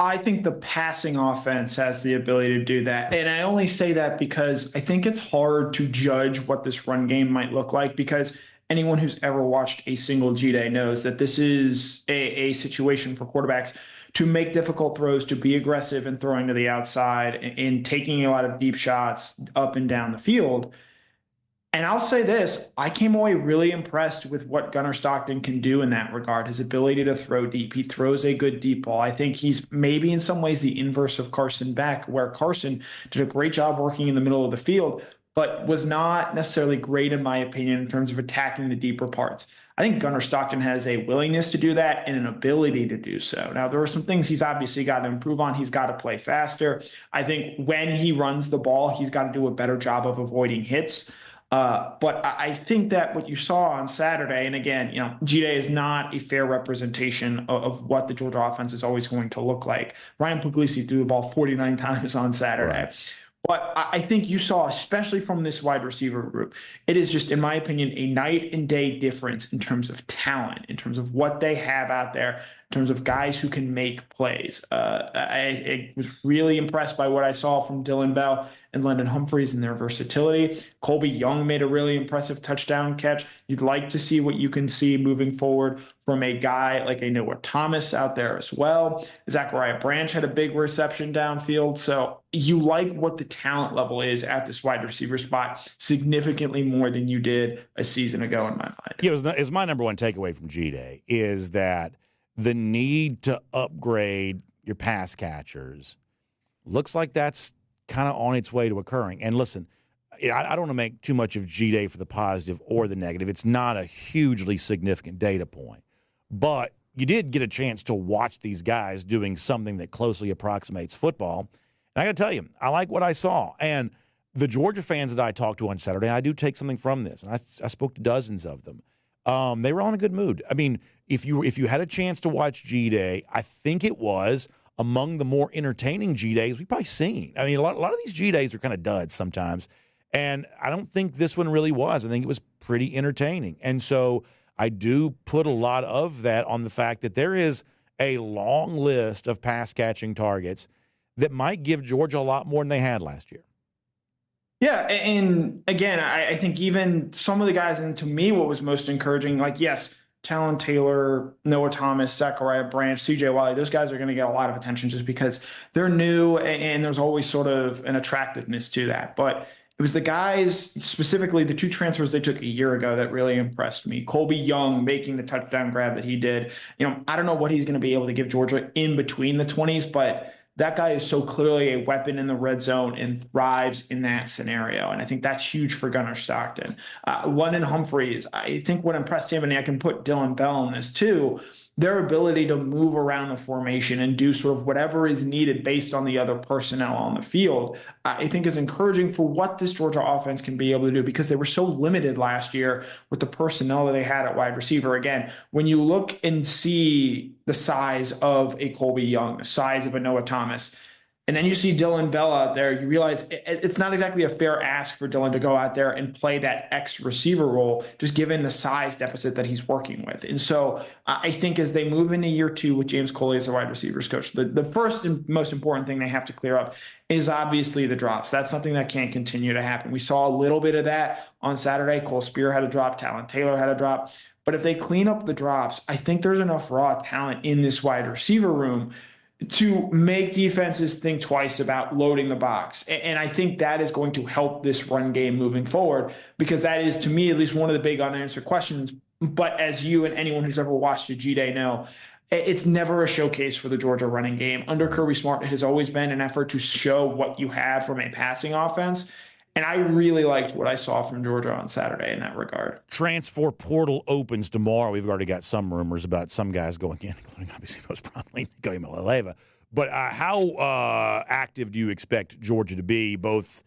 I think the passing offense has the ability to do that. And I only say that because I think it's hard to judge what this run game might look like, because anyone who's ever watched a single G-Day knows that this is a situation for quarterbacks to make difficult throws, to be aggressive and throwing to the outside and taking a lot of deep shots up and down the field. And I'll say this, I came away really impressed with what Gunner Stockton can do in that regard, his ability to throw deep. He throws a good deep ball. I think he's maybe in some ways the inverse of Carson Beck, where Carson did a great job working in the middle of the field, but was not necessarily great, in my opinion, in terms of attacking the deeper parts. I think Gunner Stockton has a willingness to do that and an ability to do so. Now, there are some things he's obviously got to improve on. He's got to play faster. I think when he runs the ball, he's got to do a better job of avoiding hits. But I think that what you saw on Saturday, and again, G-Day is not a fair representation of what the Georgia offense is always going to look like. Ryan Puglisi threw the ball 49 times on Saturday. Right. But I think you saw, especially from this wide receiver group, it is just, in my opinion, a night and day difference in terms of talent, in terms of what they have out there, in terms of guys who can make plays. I was really impressed by what I saw from Dylan Bell and London Humphreys and their versatility. Colby Young made a really impressive touchdown catch. You'd like to see what you can see moving forward from a guy like a Noah Thomas out there as well. Zachariah Branch had a big reception downfield. So you like what the talent level is at this wide receiver spot significantly more than you did a season ago, in my mind. Yeah, it was my number one takeaway from G-Day is that the need to upgrade your pass catchers looks like that's kind of on its way to occurring. And listen, I don't want to make too much of G-Day for the positive or the negative. It's not a hugely significant data point. But you did get a chance to watch these guys doing something that closely approximates football. And I got to tell you, I like what I saw. And the Georgia fans that I talked to on Saturday, I do take something from this. And I spoke to dozens of them. They were all in a good mood. I mean, if you had a chance to watch G-Day, I think it was among the more entertaining G-Days we've probably seen. I mean, a lot of these G-Days are kind of duds sometimes. And I don't think this one really was. I think it was pretty entertaining. And so I do put a lot of that on the fact that there is a long list of pass-catching targets that might give Georgia a lot more than they had last year. Yeah, and again, I think even some of the guys, and to me what was most encouraging, like, yes, Talon Taylor, Noah Thomas, Zachariah Branch, CJ Wiley, those guys are going to get a lot of attention just because they're new and there's always sort of an attractiveness to that. But it was the guys, specifically the 2 transfers they took a year ago, that really impressed me. Colby Young making the touchdown grab that he did. I don't know what he's going to be able to give Georgia in between the 20s, but that guy is so clearly a weapon in the red zone and thrives in that scenario. And I think that's huge for Gunner Stockton. London Humphreys, I think what impressed him, and I can put Dylan Bell in this too, their ability to move around the formation and do sort of whatever is needed based on the other personnel on the field, I think is encouraging for what this Georgia offense can be able to do, because they were so limited last year with the personnel that they had at wide receiver. Again, when you look and see the size of a Colby Young, the size of a Noah Thomas, and then you see Dylan Bell out there, you realize it's not exactly a fair ask for Dylan to go out there and play that X receiver role, just given the size deficit that he's working with. And so I think as they move into year 2 with James Coley as the wide receivers coach, the first and most important thing they have to clear up is obviously the drops. That's something that can't continue to happen. We saw a little bit of that on Saturday. Cole Spear had a drop. Talon Taylor had a drop. But if they clean up the drops, I think there's enough raw talent in this wide receiver room to make defenses think twice about loading the box. And I think that is going to help this run game moving forward, because that is, to me, at least one of the big unanswered questions. But as you and anyone who's ever watched a G-Day know, it's never a showcase for the Georgia running game. Under Kirby Smart, it has always been an effort to show what you have from a passing offense. And I really liked what I saw from Georgia on Saturday in that regard. Transfer portal opens tomorrow. We've already got some rumors about some guys going in, including obviously most prominently Nico Iamaleava. But how active do you expect Georgia to be, both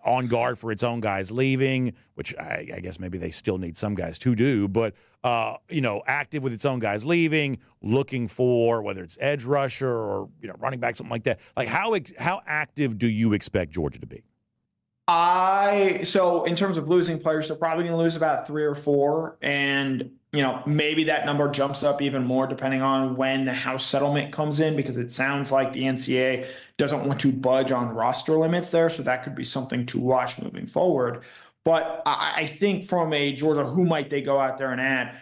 on guard for its own guys leaving, which I guess maybe they still need some guys to do, but active with its own guys leaving, looking for whether it's edge rusher or running back, something like that. Like how active do you expect Georgia to be? So in terms of losing players, they're probably going to lose about 3 or 4. And, maybe that number jumps up even more depending on when the House settlement comes in, because it sounds like the NCAA doesn't want to budge on roster limits there. So that could be something to watch moving forward. But I think from a Georgia, who might they go out there and add?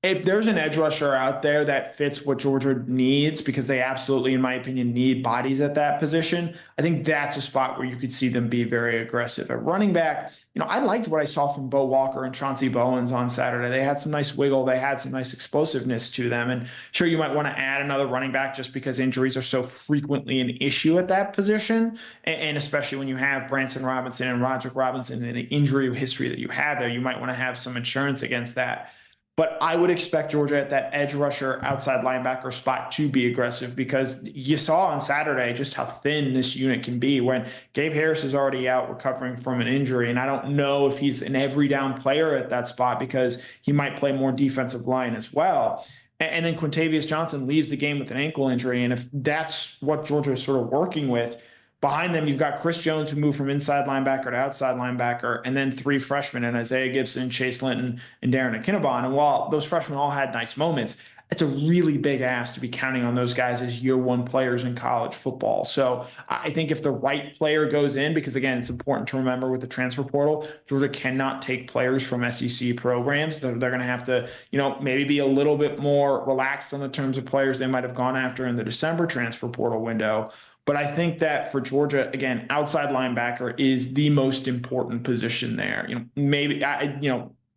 If there's an edge rusher out there that fits what Georgia needs, because they absolutely, in my opinion, need bodies at that position, I think that's a spot where you could see them be very aggressive. At running back, I liked what I saw from Bo Walker and Chauncey Bowens on Saturday. They had some nice wiggle. They had some nice explosiveness to them. And sure, you might want to add another running back just because injuries are so frequently an issue at that position. And especially when you have Branson Robinson and Roderick Robinson and the injury history that you have there, you might want to have some insurance against that. But I would expect Georgia at that edge rusher, outside linebacker spot to be aggressive, because you saw on Saturday just how thin this unit can be when Gabe Harris is already out recovering from an injury. And I don't know if he's an every down player at that spot, because he might play more defensive line as well. And then Quintavious Johnson leaves the game with an ankle injury. And if that's what Georgia is sort of working with, behind them, you've got Chris Jones, who moved from inside linebacker to outside linebacker, and then 3 freshmen, and Isaiah Gibson, Chase Linton, and Darren Akinabon. And while those freshmen all had nice moments, it's a really big ask to be counting on those guys as year 1 players in college football. So I think if the right player goes in, because again, it's important to remember with the transfer portal, Georgia cannot take players from SEC programs. They're going to have to, maybe be a little bit more relaxed on the terms of players they might have gone after in the December transfer portal window. But I think that for Georgia, again, outside linebacker is the most important position there.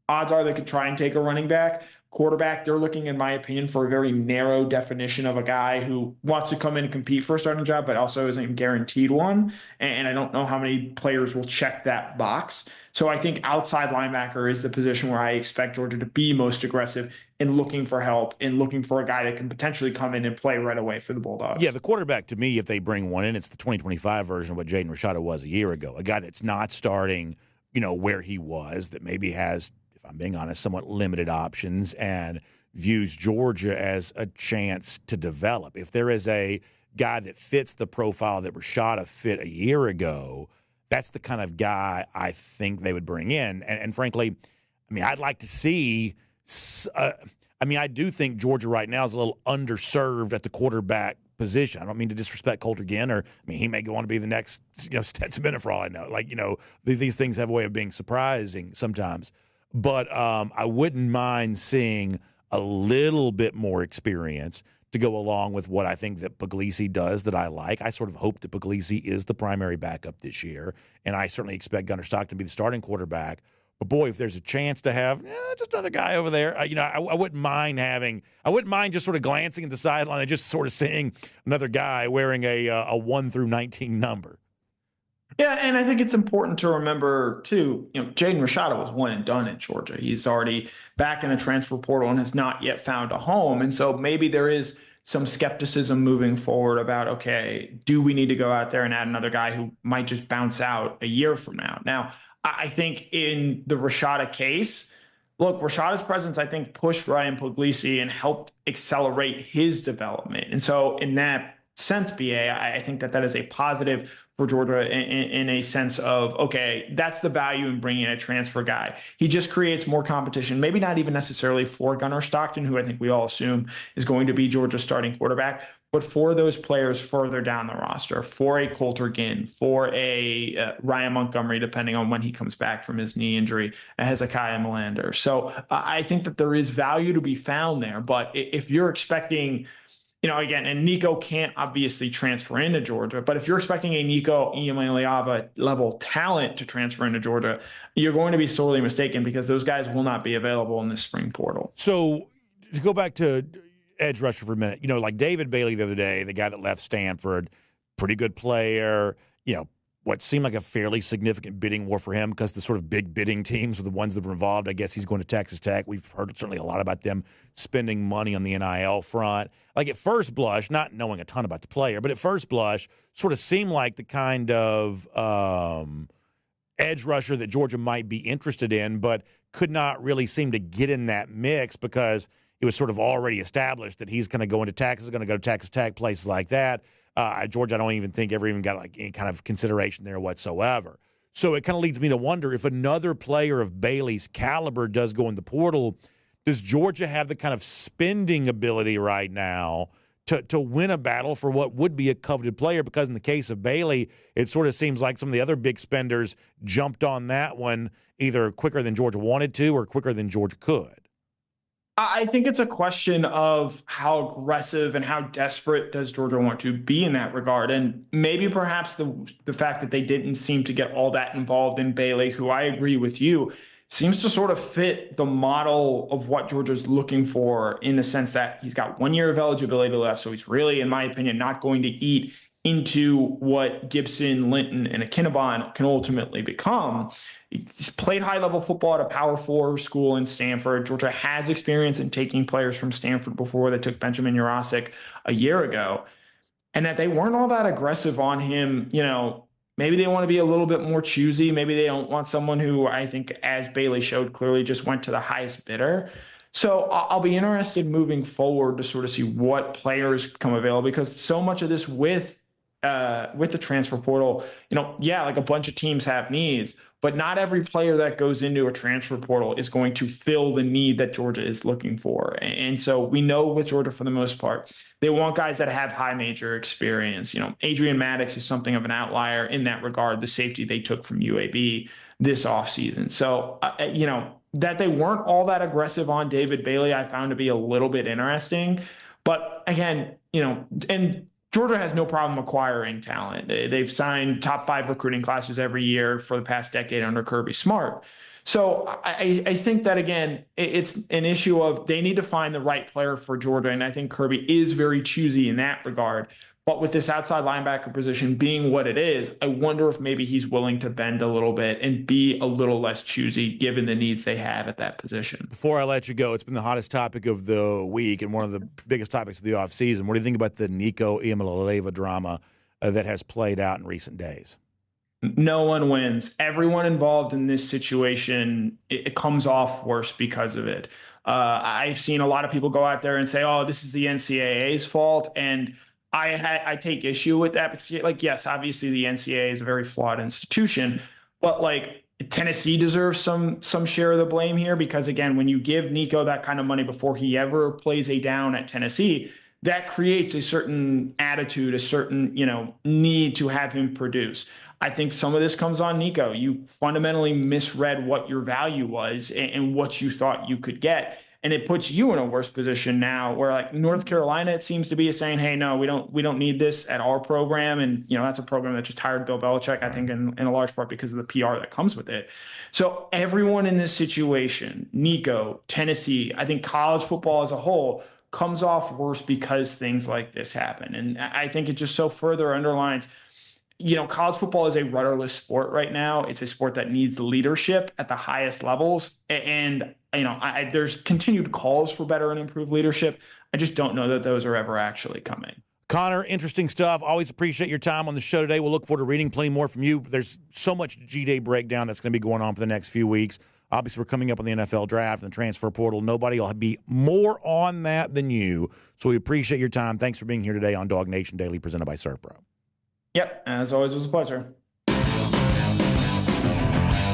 Odds are they could try and take a running back. Quarterback, they're looking, in my opinion, for a very narrow definition of a guy who wants to come in and compete for a starting job, but also isn't guaranteed one. And I don't know how many players will check that box. So I think outside linebacker is the position where I expect Georgia to be most aggressive in looking for help and looking for a guy that can potentially come in and play right away for the Bulldogs. Yeah, the quarterback, to me, if they bring one in, it's the 2025 version of what Jaden Rashada was a year ago. A guy that's not starting, where he was, that maybe has, if I'm being honest, somewhat limited options and views Georgia as a chance to develop. If there is a guy that fits the profile that Rashada fit a year ago, that's the kind of guy I think they would bring in. And frankly, I'd like to see I do think Georgia right now is a little underserved at the quarterback position. I don't mean to disrespect Coulter Ginn, he may go on to be the next, Stetson Bennett for all I know. These things have a way of being surprising sometimes. But I wouldn't mind seeing a little bit more experience to go along with what I think that Puglisi does that I like. I sort of hope that Puglisi is the primary backup this year, and I certainly expect Gunner Stockton to be the starting quarterback. But boy, if there's a chance to have just another guy over there, I wouldn't mind just sort of glancing at the sideline and just sort of seeing another guy wearing a 1 through 19 number. Yeah, and I think it's important to remember, too, Jaden Rashada was one and done in Georgia. He's already back in the transfer portal and has not yet found a home. And so maybe there is some skepticism moving forward about, okay, do we need to go out there and add another guy who might just bounce out a year from now? Now, I think in the Rashada case, look, Rashada's presence, I think, pushed Ryan Puglisi and helped accelerate his development. And so in that sense, BA, I think that is a positive for Georgia in a sense of, okay, that's the value in bringing in a transfer guy. He just creates more competition, maybe not even necessarily for Gunner Stockton, who I think we all assume is going to be Georgia's starting quarterback, but for those players further down the roster, for a Coulter Ginn, for a Ryan Montgomery, depending on when he comes back from his knee injury, a Hezekiah Melander. So I think that there is value to be found there, but if you're expecting, again, and Nico can't obviously transfer into Georgia, but if you're expecting a Nico Iamaleava level talent to transfer into Georgia, you're going to be sorely mistaken, because those guys will not be available in this spring portal. So to go back to edge rusher for a minute, like David Bailey the other day, the guy that left Stanford, pretty good player, what seemed like a fairly significant bidding war for him because the sort of big bidding teams were the ones that were involved. I guess he's going to Texas Tech. We've heard certainly a lot about them spending money on the NIL front. Like at first blush, not knowing a ton about the player, but at first blush, sort of seemed like the kind of edge rusher that Georgia might be interested in, but could not really seem to get in that mix because it was sort of already established that he's going to go into Texas, going to go to Texas Tech, places like that. Georgia, I don't even think ever even got like any kind of consideration there whatsoever. So it kind of leads me to wonder if another player of Bailey's caliber does go in the portal, does Georgia have the kind of spending ability right now to win a battle for what would be a coveted player? Because in the case of Bailey, it sort of seems like some of the other big spenders jumped on that one either quicker than Georgia wanted to or quicker than Georgia could. I think it's a question of how aggressive and how desperate does Georgia want to be in that regard. And maybe perhaps the fact that they didn't seem to get all that involved in Bailey, who I agree with you, seems to sort of fit the model of what Georgia's looking for in the sense that he's got 1 year of eligibility left. So he's really, in my opinion, not going to eat into what Gibson, Linton, and Akinabon can ultimately become. He's played high-level football at a Power 4 school in Stanford. Georgia has experience in taking players from Stanford before. They took Benjamin Jurasik a year ago. And that they weren't all that aggressive on him. You know, maybe they want to be a little bit more choosy. Maybe they don't want someone who I think, as Bailey showed clearly, just went to the highest bidder. So I'll be interested moving forward to sort of see what players come available, because so much of this with the transfer portal, you know, yeah, like a bunch of teams have needs, but not every player that goes into a transfer portal is going to fill the need that Georgia is looking for. And so we know with Georgia, for the most part, they want guys that have high major experience. You know, Adrian Maddox is something of an outlier in that regard, the safety they took from UAB this offseason. So, you know, that they weren't all that aggressive on David Bailey, I found to be a little bit interesting. But again, you know, and Georgia has no problem acquiring talent. They've signed top 5 recruiting classes every year for the past decade under Kirby Smart. So I think that, again, it's an issue of they need to find the right player for Georgia. And I think Kirby is very choosy in that regard. But with this outside linebacker position being what it is, I wonder if maybe he's willing to bend a little bit and be a little less choosy given the needs they have at that position. Before I let you go, it's been the hottest topic of the week and one of the biggest topics of the offseason. What do you think about the Nico Iamaleava drama that has played out in recent days? No one wins. Everyone involved in this situation, it comes off worse because of it. I've seen a lot of people go out there and say, oh, this is the NCAA's fault. And I take issue with that because, like, yes, obviously the NCAA is a very flawed institution, but like Tennessee deserves some share of the blame here because, again, when you give Nico that kind of money before he ever plays a down at Tennessee, that creates a certain attitude, a certain, you know, need to have him produce. I think some of this comes on Nico. You fundamentally misread what your value was and what you thought you could get. And it puts you in a worse position now where, like, North Carolina, it seems to be saying, hey, no, we don't need this at our program. And, you know, that's a program that just hired Bill Belichick, I think, in a large part because of the PR that comes with it. So everyone in this situation, Nico, Tennessee, I think college football as a whole comes off worse because things like this happen. And I think it just so further underlines, you know, college football is a rudderless sport right now. It's a sport that needs leadership at the highest levels. And, you know, there's continued calls for better and improved leadership. I just don't know that those are ever actually coming. Connor, interesting stuff. Always appreciate your time on the show today. We'll look forward to reading plenty more from you. There's so much G-Day breakdown that's going to be going on for the next few weeks. Obviously, we're coming up on the NFL draft and the transfer portal. Nobody will be more on that than you. So we appreciate your time. Thanks for being here today on DawgNation Daily, presented by ServPro. Yep, as always, it was a pleasure.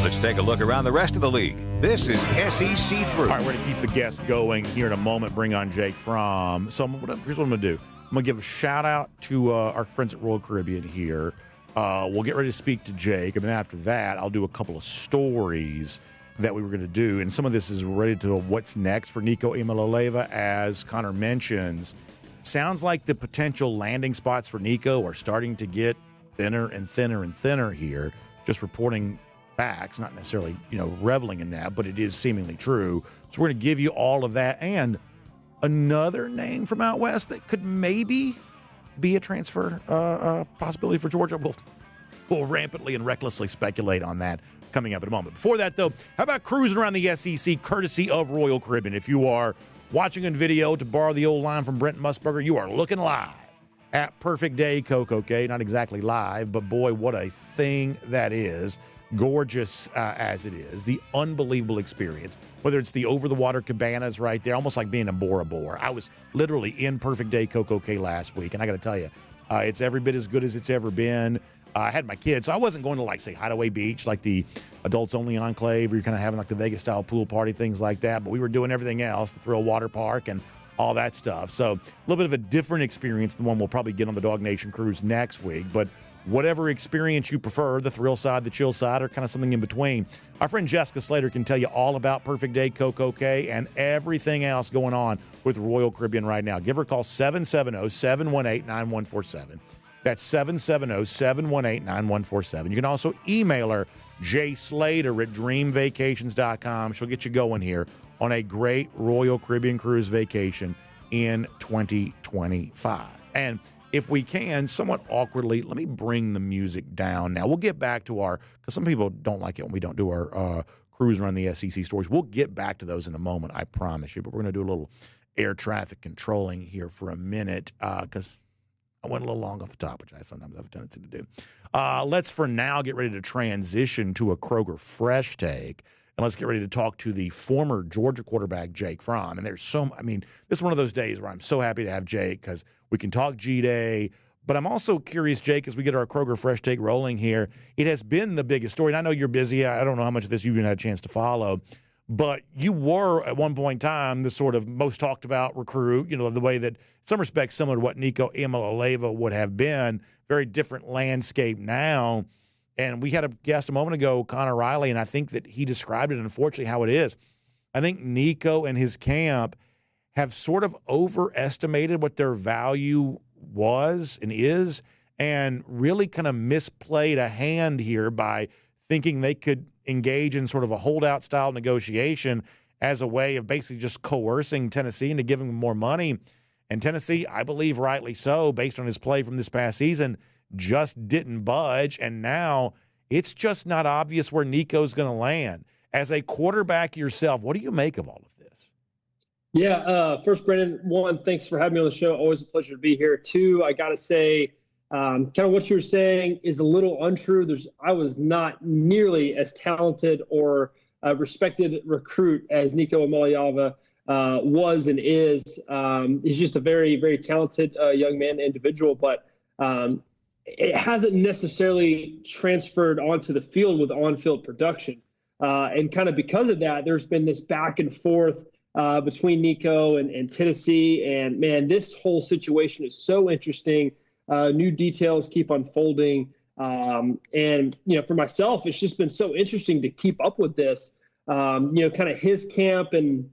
Let's take a look around the rest of the league. This is SEC Through. All right, we're going to keep the guests going here in a moment, bring on Jake Fromm. So here's what I'm going to do. I'm going to give a shout-out to our friends at Royal Caribbean here. We'll get ready to speak to Jake, and then after that, I'll do a couple of stories that we were going to do. And some of this is related to what's next for Nico Iamaleava, as Connor mentions. Sounds like the potential landing spots for Nico are starting to get thinner and thinner and thinner here. Just reporting facts, not necessarily, you know, reveling in that, but it is seemingly true. So we're going to give you all of that and another name from out west that could maybe be a transfer possibility for Georgia. We'll will rampantly and recklessly speculate on that coming up in a moment. Before that, though, how about cruising around the SEC courtesy of Royal Caribbean? If you are watching a video, to borrow the old line from Brent Musburger, you are looking live at Perfect Day CocoCay. Not exactly live, but boy, what a thing that is. Gorgeous as it is. The unbelievable experience. Whether it's the over-the-water cabanas right there, almost like being in Bora Bora. I was literally in Perfect Day CocoCay last week, and I got to tell you, it's every bit as good as it's ever been. I had my kids, so I wasn't going to, like, say, Hideaway Beach, like the adults-only enclave, where you're kind of having, like, the Vegas-style pool party, things like that. But we were doing everything else, the Thrill Water Park and all that stuff. So a little bit of a different experience than one we'll probably get on the Dog Nation cruise next week. But whatever experience you prefer, the thrill side, the chill side, or kind of something in between, our friend Jessica Slater can tell you all about Perfect Day CocoCay and everything else going on with Royal Caribbean right now. Give her a call, 770-718-9147. That's 770-718-9147. You can also email her, jslater@dreamvacations.com. She'll get you going here on a great Royal Caribbean cruise vacation in 2025. And if we can, somewhat awkwardly, let me bring the music down now. We'll get back to because some people don't like it when we don't do our cruise around the SEC stories. We'll get back to those in a moment, I promise you. But we're going to do a little air traffic controlling here for a minute because I went a little long off the top, which I sometimes have a tendency to do. Let's, for now, get ready to transition to a Kroger Fresh Take. And let's get ready to talk to the former Georgia quarterback, Jake Fromm. And this is one of those days where I'm so happy to have Jake because we can talk G-Day. But I'm also curious, Jake, as we get our Kroger Fresh Take rolling here, it has been the biggest story. And I know you're busy. I don't know how much of this you've even had a chance to follow. But you were, at one point in time, the sort of most talked about recruit, the way that, in some respects, similar to what Nico Iamaleava would have been. Very different landscape now. And we had a guest a moment ago, Connor Riley, and I think that he described it, unfortunately, how it is. I think Nico and his camp have sort of overestimated what their value was and is, and really kind of misplayed a hand here by thinking they could engage in sort of a holdout-style negotiation as a way of basically just coercing Tennessee into giving them more money. And Tennessee, I believe rightly so, based on his play from this past season, just didn't budge, and now it's just not obvious where Nico's going to land. As a quarterback yourself, what do you make of all of this? Yeah, first, Brendan, one, thanks for having me on the show. Always a pleasure to be here. Two, I got to say, kind of what you were saying is a little untrue. I was not nearly as talented or respected recruit as Nico Iamaleava was and is. He's just a very, very talented young man, individual, but it hasn't necessarily transferred onto the field with on-field production. And kind of because of that, there's been this back and forth between Nico and Tennessee. And, man, this whole situation is so interesting. New details keep unfolding. And, for myself, it's just been so interesting to keep up with this, kind of his camp and,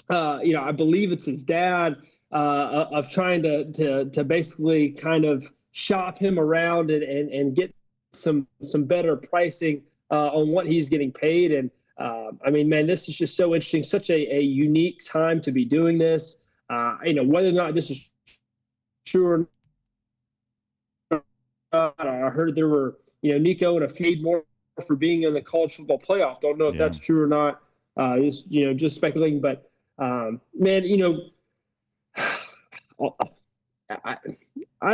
I believe it's his dad of trying to basically kind of shop him around and get some better pricing on what he's getting paid. And man, this is just so interesting, such a unique time to be doing this. Whether or not this is true or not, I heard there were, Nico and a few more for being in the college football playoff. Don't know if that's true or not. Just speculating, but I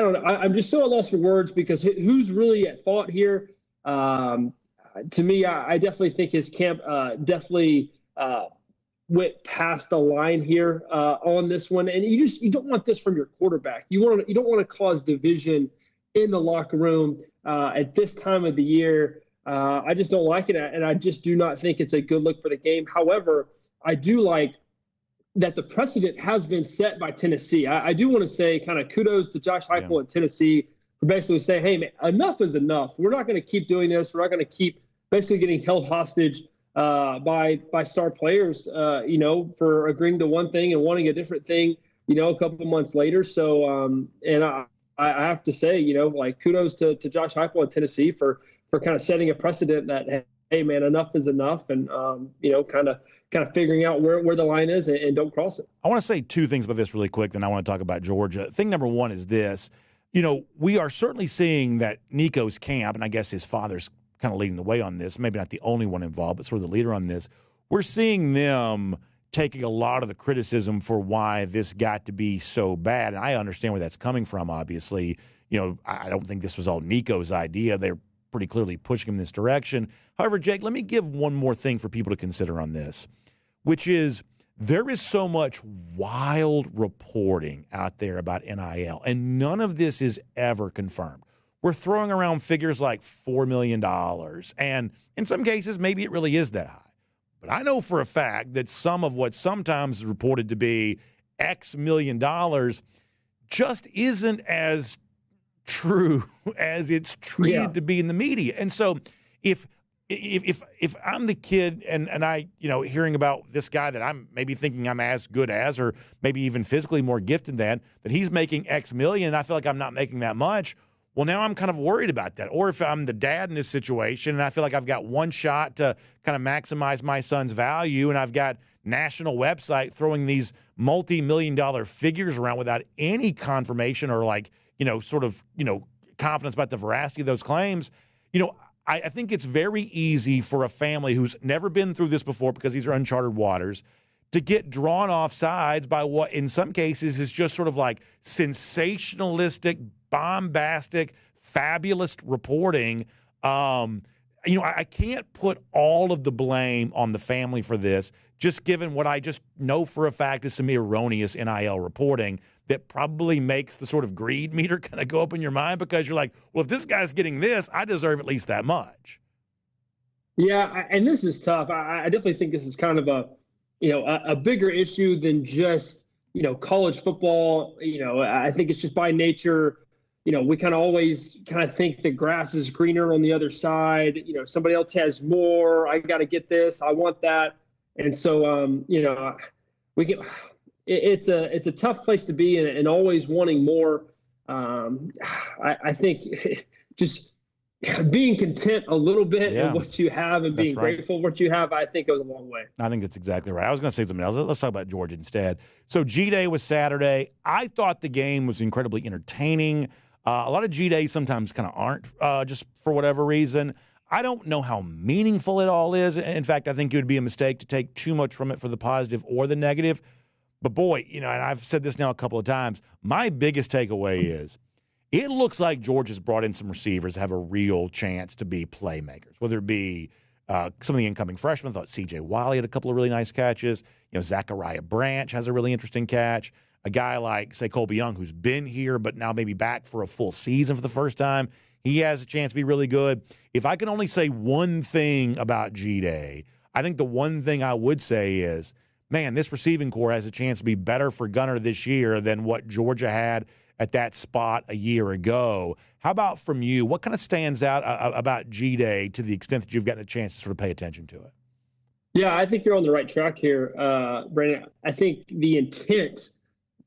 don't know. I'm just so at loss for words because who's really at fault here? To me, I definitely think his camp definitely went past the line here on this one. And you don't want this from your quarterback. You don't want to cause division in the locker room at this time of the year. I just don't like it, and I just do not think it's a good look for the game. However, I do like that the precedent has been set by Tennessee. I do want to say kind of kudos to Josh Heupel and Tennessee for basically saying, hey, man, enough is enough. We're not going to keep doing this. We're not going to keep basically getting held hostage by star players, for agreeing to one thing and wanting a different thing, a couple of months later. So, and I have to say, kudos to Josh Heupel and Tennessee for kind of setting a precedent that, hey, man, enough is enough, and kind of figuring out where the line is and don't cross it. I want to say two things about this really quick, then I want to talk about Georgia. Thing number one is this. we are certainly seeing that Nico's camp, and I guess his father's kind of leading the way on this, maybe not the only one involved, but sort of the leader on this. We're seeing them taking a lot of the criticism for why this got to be so bad. And I understand where that's coming from, obviously. I don't think this was all Nico's idea. They're pretty clearly pushing him in this direction. However, Jake, let me give one more thing for people to consider on this, which is there is so much wild reporting out there about NIL, and none of this is ever confirmed. We're throwing around figures like $4 million, and in some cases, maybe it really is that high. But I know for a fact that some of what sometimes is reported to be X million dollars just isn't as true as it's treated to be in the media. And so if I'm the kid and I, hearing about this guy that I'm maybe thinking I'm as good as, or maybe even physically more gifted than, that he's making X million and I feel like I'm not making that much, well, now I'm kind of worried about that. Or if I'm the dad in this situation and I feel like I've got one shot to kind of maximize my son's value, and I've got national website throwing these multi-million-dollar figures around without any confirmation or confidence about the veracity of those claims, I think it's very easy for a family who's never been through this before, because these are uncharted waters, to get drawn off sides by what in some cases is just sort of like sensationalistic, bombastic, fabulous reporting. I can't put all of the blame on the family for this, just given what I just know for a fact is some erroneous NIL reporting that probably makes the sort of greed meter kind of go up in your mind, because you're like, well, if this guy's getting this, I deserve at least that much. Yeah, and this is tough. I definitely think this is kind of a bigger issue than just, college football. I think it's just by nature, we kind of always kind of think the grass is greener on the other side. Somebody else has more. I got to get this. I want that. And so, it's a tough place to be, and always wanting more. I think just being content a little bit in what you have and being grateful for what you have, I think goes a long way. I think that's exactly right. I was going to say something else. Let's talk about Georgia instead. So G-Day was Saturday. I thought the game was incredibly entertaining. A lot of G-Days sometimes kind of aren't, just for whatever reason. I don't know how meaningful it all is. In fact, I think it would be a mistake to take too much from it for the positive or the negative. But boy, and I've said this now a couple of times, my biggest takeaway is it looks like Georgia's brought in some receivers that have a real chance to be playmakers, whether it be some of the incoming freshmen. I thought C.J. Wiley had a couple of really nice catches. Zachariah Branch has a really interesting catch. A guy like, say, Colby Young, who's been here but now maybe back for a full season for the first time, he has a chance to be really good. If I can only say one thing about G-Day, I think the one thing I would say is, man, this receiving corps has a chance to be better for Gunner this year than what Georgia had at that spot a year ago. How about from you? What kind of stands out about G-Day to the extent that you've gotten a chance to sort of pay attention to it? Yeah, I think you're on the right track here, Brandon. I think the intent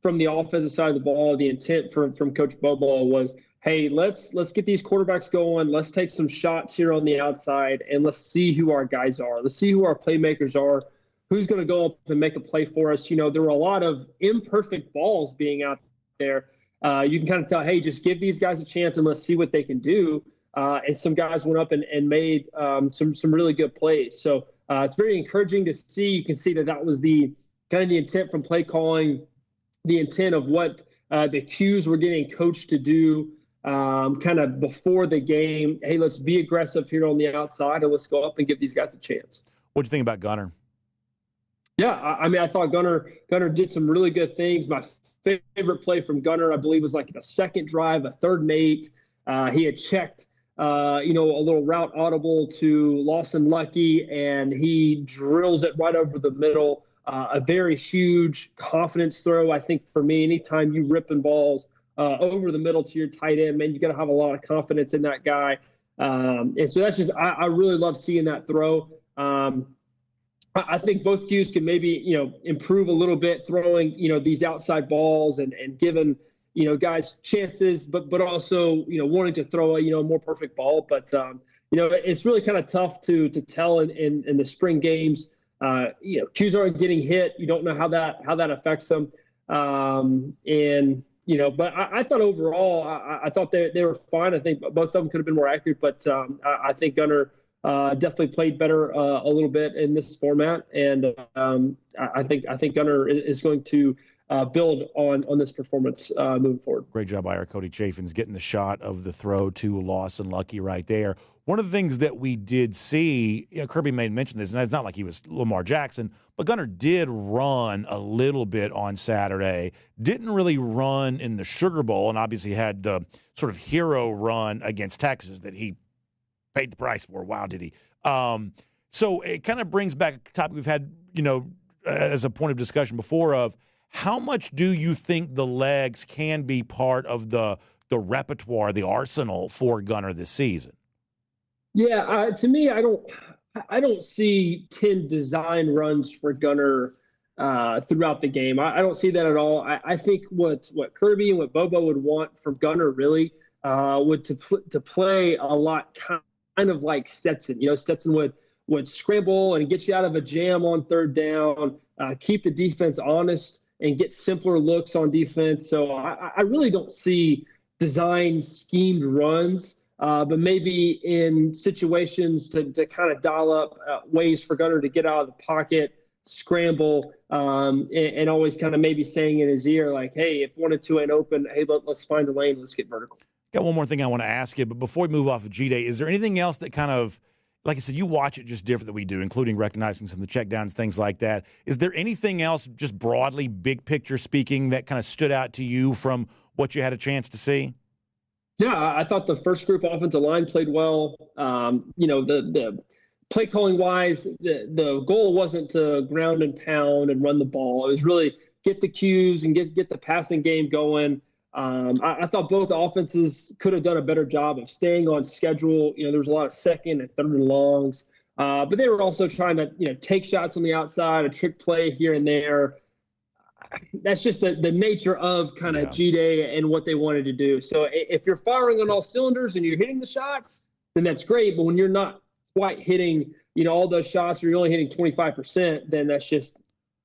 from the offensive side of the ball, the intent from Coach Bobo was, hey, let's get these quarterbacks going. Let's take some shots here on the outside, and let's see who our guys are. Let's see who our playmakers are. Who's going to go up and make a play for us? There were a lot of imperfect balls being out there. You can kind of tell, hey, just give these guys a chance and let's see what they can do. And some guys went up and made some really good plays. So it's very encouraging to see. You can see that was the kind of the intent from play calling, the intent of what the cues were getting coached to do kind of before the game. Hey, let's be aggressive here on the outside and let's go up and give these guys a chance. What'd you think about Gunner? Yeah, I thought Gunner did some really good things. My favorite play from Gunner, I believe, was like the second drive, a 3rd and 8. He had checked, a little route audible to Lawson Lucky, and he drills it right over the middle. A very huge confidence throw. I think for me, anytime you ripping balls over the middle to your tight end, man, you got to have a lot of confidence in that guy. And so that's just, I really love seeing that throw. I think both Qs can maybe, improve a little bit throwing, these outside balls and giving, guys chances, but also, wanting to throw a, more perfect ball. But, it's really kind of tough to tell in the spring games. Qs aren't getting hit. You don't know how that affects them. And But I thought overall, I thought they were fine. I think both of them could have been more accurate, but I think Gunner definitely played better a little bit in this format, and I think Gunner is going to build on this performance moving forward. Great job by our Cody Chaffins getting the shot of the throw to Lawson Lucky right there. One of the things that we did see, Kirby may mention this, and it's not like he was Lamar Jackson, but Gunner did run a little bit on Saturday. Didn't really run in the Sugar Bowl, and obviously had the sort of hero run against Texas that he paid the price for. Wow, did he? So it kind of brings back a topic we've had, as a point of discussion before of how much do you think the legs can be part of the repertoire, the arsenal for Gunner this season? Yeah, to me, I don't see 10 design runs for Gunner throughout the game. I don't see that at all. I think what Kirby and what Bobo would want from Gunner really would to play a lot kind of like Stetson. Stetson would scramble and get you out of a jam on third down, keep the defense honest, and get simpler looks on defense. So I really don't see design schemed runs. But maybe in situations to kind of dial up ways for Gunner to get out of the pocket, scramble, and always kind of maybe saying in his ear, like, hey, if 1 and 2 ain't open, hey, let's find a lane, let's get vertical. Got one more thing I want to ask you, but before we move off of G-Day, is there anything else that kind of, like I said, you watch it just different than we do, including recognizing some of the checkdowns, things like that. Is there anything else just broadly, big picture speaking, that kind of stood out to you from what you had a chance to see? Yeah, I thought the first group offensive line played well. The play calling wise, the goal wasn't to ground and pound and run the ball. It was really get the cues and get the passing game going. I thought both offenses could have done a better job of staying on schedule. There was a lot of second and third and longs, but they were also trying to take shots on the outside, a trick play here and there. That's just the nature of kind of G-Day and what they wanted to do. So if you're firing on all cylinders and you're hitting the shots, then that's great. But when you're not quite hitting, all those shots, or you're only hitting 25%, then that's just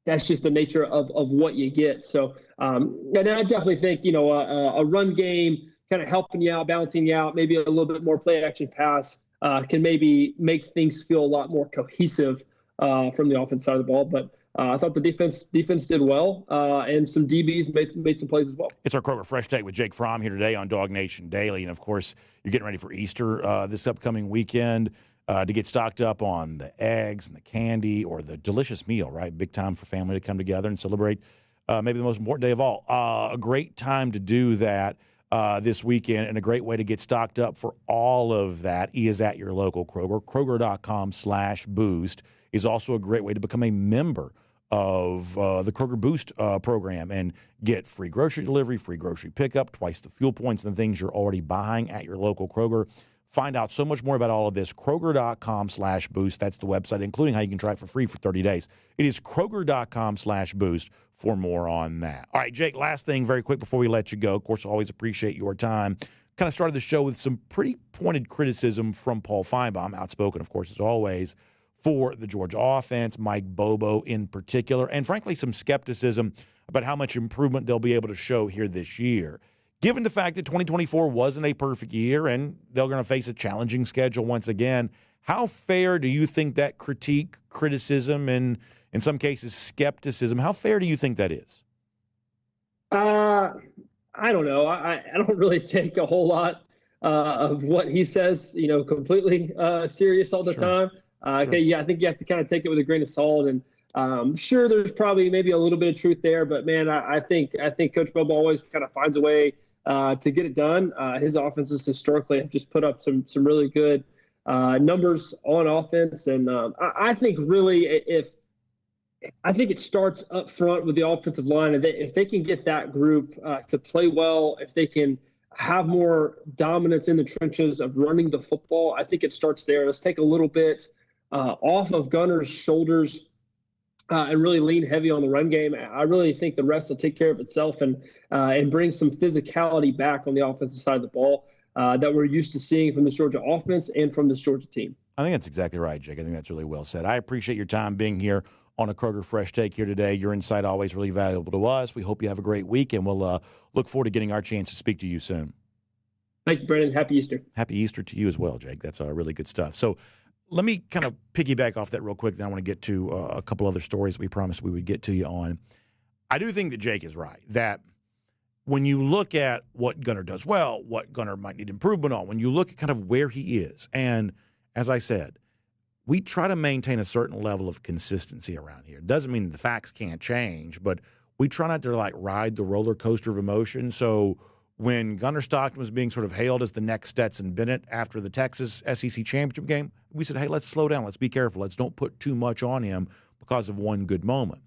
the nature of what you get. So and I definitely think, a run game kind of helping you out, balancing you out, maybe a little bit more play action pass can maybe make things feel a lot more cohesive from the offense side of the ball. But I thought the defense did well, and some DBs made some plays as well. It's our Kroger Fresh Take with Jake Fromm here today on DawgNation Daily. And, of course, you're getting ready for Easter this upcoming weekend to get stocked up on the eggs and the candy or the delicious meal, right? Big time for family to come together and celebrate maybe the most important day of all. A great time to do that this weekend, and a great way to get stocked up for all of that is at your local Kroger. Kroger.com/boost is also a great way to become a member of the Kroger Boost program and get free grocery delivery, free grocery pickup, twice the fuel points and the things you're already buying at your local Kroger. Find out so much more about all of this. Kroger.com/boost. That's the website, including how you can try it for free for 30 days. It is Kroger.com/boost for more on that. All right, Jake, last thing very quick before we let you go. Of course, always appreciate your time. Kind of started the show with some pretty pointed criticism from Paul Finebaum, outspoken, of course, as always, for the Georgia offense, Mike Bobo in particular, and frankly some skepticism about how much improvement they'll be able to show here this year. Given the fact that 2024 wasn't a perfect year and they're going to face a challenging schedule once again, how fair do you think that critique, criticism, and in some cases skepticism, how fair do you think that is? I don't know. I don't really take a whole lot of what he says, completely serious all the time. Sure. Yeah, I think you have to kind of take it with a grain of salt, and sure, there's probably maybe a little bit of truth there, but man, I think Coach Bobo always kind of finds a way to get it done. His offenses historically have just put up some really good numbers on offense, and I think really I think it starts up front with the offensive line, and if they can get that group to play well, if they can have more dominance in the trenches of running the football, I think it starts there. Let's take a little bit off of Gunner's shoulders and really lean heavy on the run game. I really think the rest will take care of itself and bring some physicality back on the offensive side of the ball that we're used to seeing from this Georgia offense and from this Georgia team. I think that's exactly right, Jake. I think that's really well said. I appreciate your time being here on a Kroger Fresh Take here today. Your insight always really valuable to us. We hope you have a great week, and we'll look forward to getting our chance to speak to you soon. Thank you, Brendan. Happy Easter. Happy Easter to you as well, Jake. That's really good stuff. So let me kind of piggyback off that real quick. Then I want to get to a couple other stories we promised we would get to you on. I do think that Jake is right, that when you look at what Gunner does well, what Gunner might need improvement on, when you look at kind of where he is, and as I said, we try to maintain a certain level of consistency around here. It doesn't mean the facts can't change, but we try not to like ride the roller coaster of emotion. So when Gunner Stockton was being sort of hailed as the next Stetson Bennett after the Texas SEC championship game, we said, hey, let's slow down. Let's be careful. Let's don't put too much on him because of one good moment.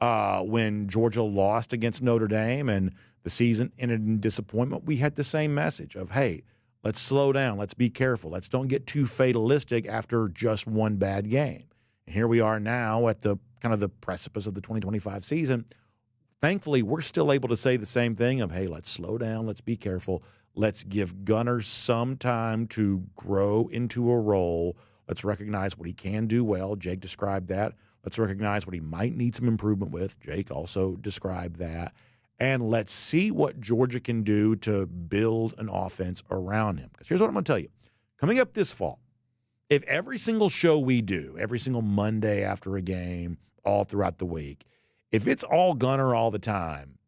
When Georgia lost against Notre Dame and the season ended in disappointment, we had the same message of, hey, let's slow down. Let's be careful. Let's don't get too fatalistic after just one bad game. And here we are now at the kind of the precipice of the 2025 season. Thankfully, we're still able to say the same thing of, hey, let's slow down. Let's be careful. Let's give Gunner some time to grow into a role. Let's recognize what he can do well. Jake described that. Let's recognize what he might need some improvement with. Jake also described that. And let's see what Georgia can do to build an offense around him. Because here's what I'm going to tell you. Coming up this fall, if every single show we do, every single Monday after a game, all throughout the week, if it's all Gunner all the time,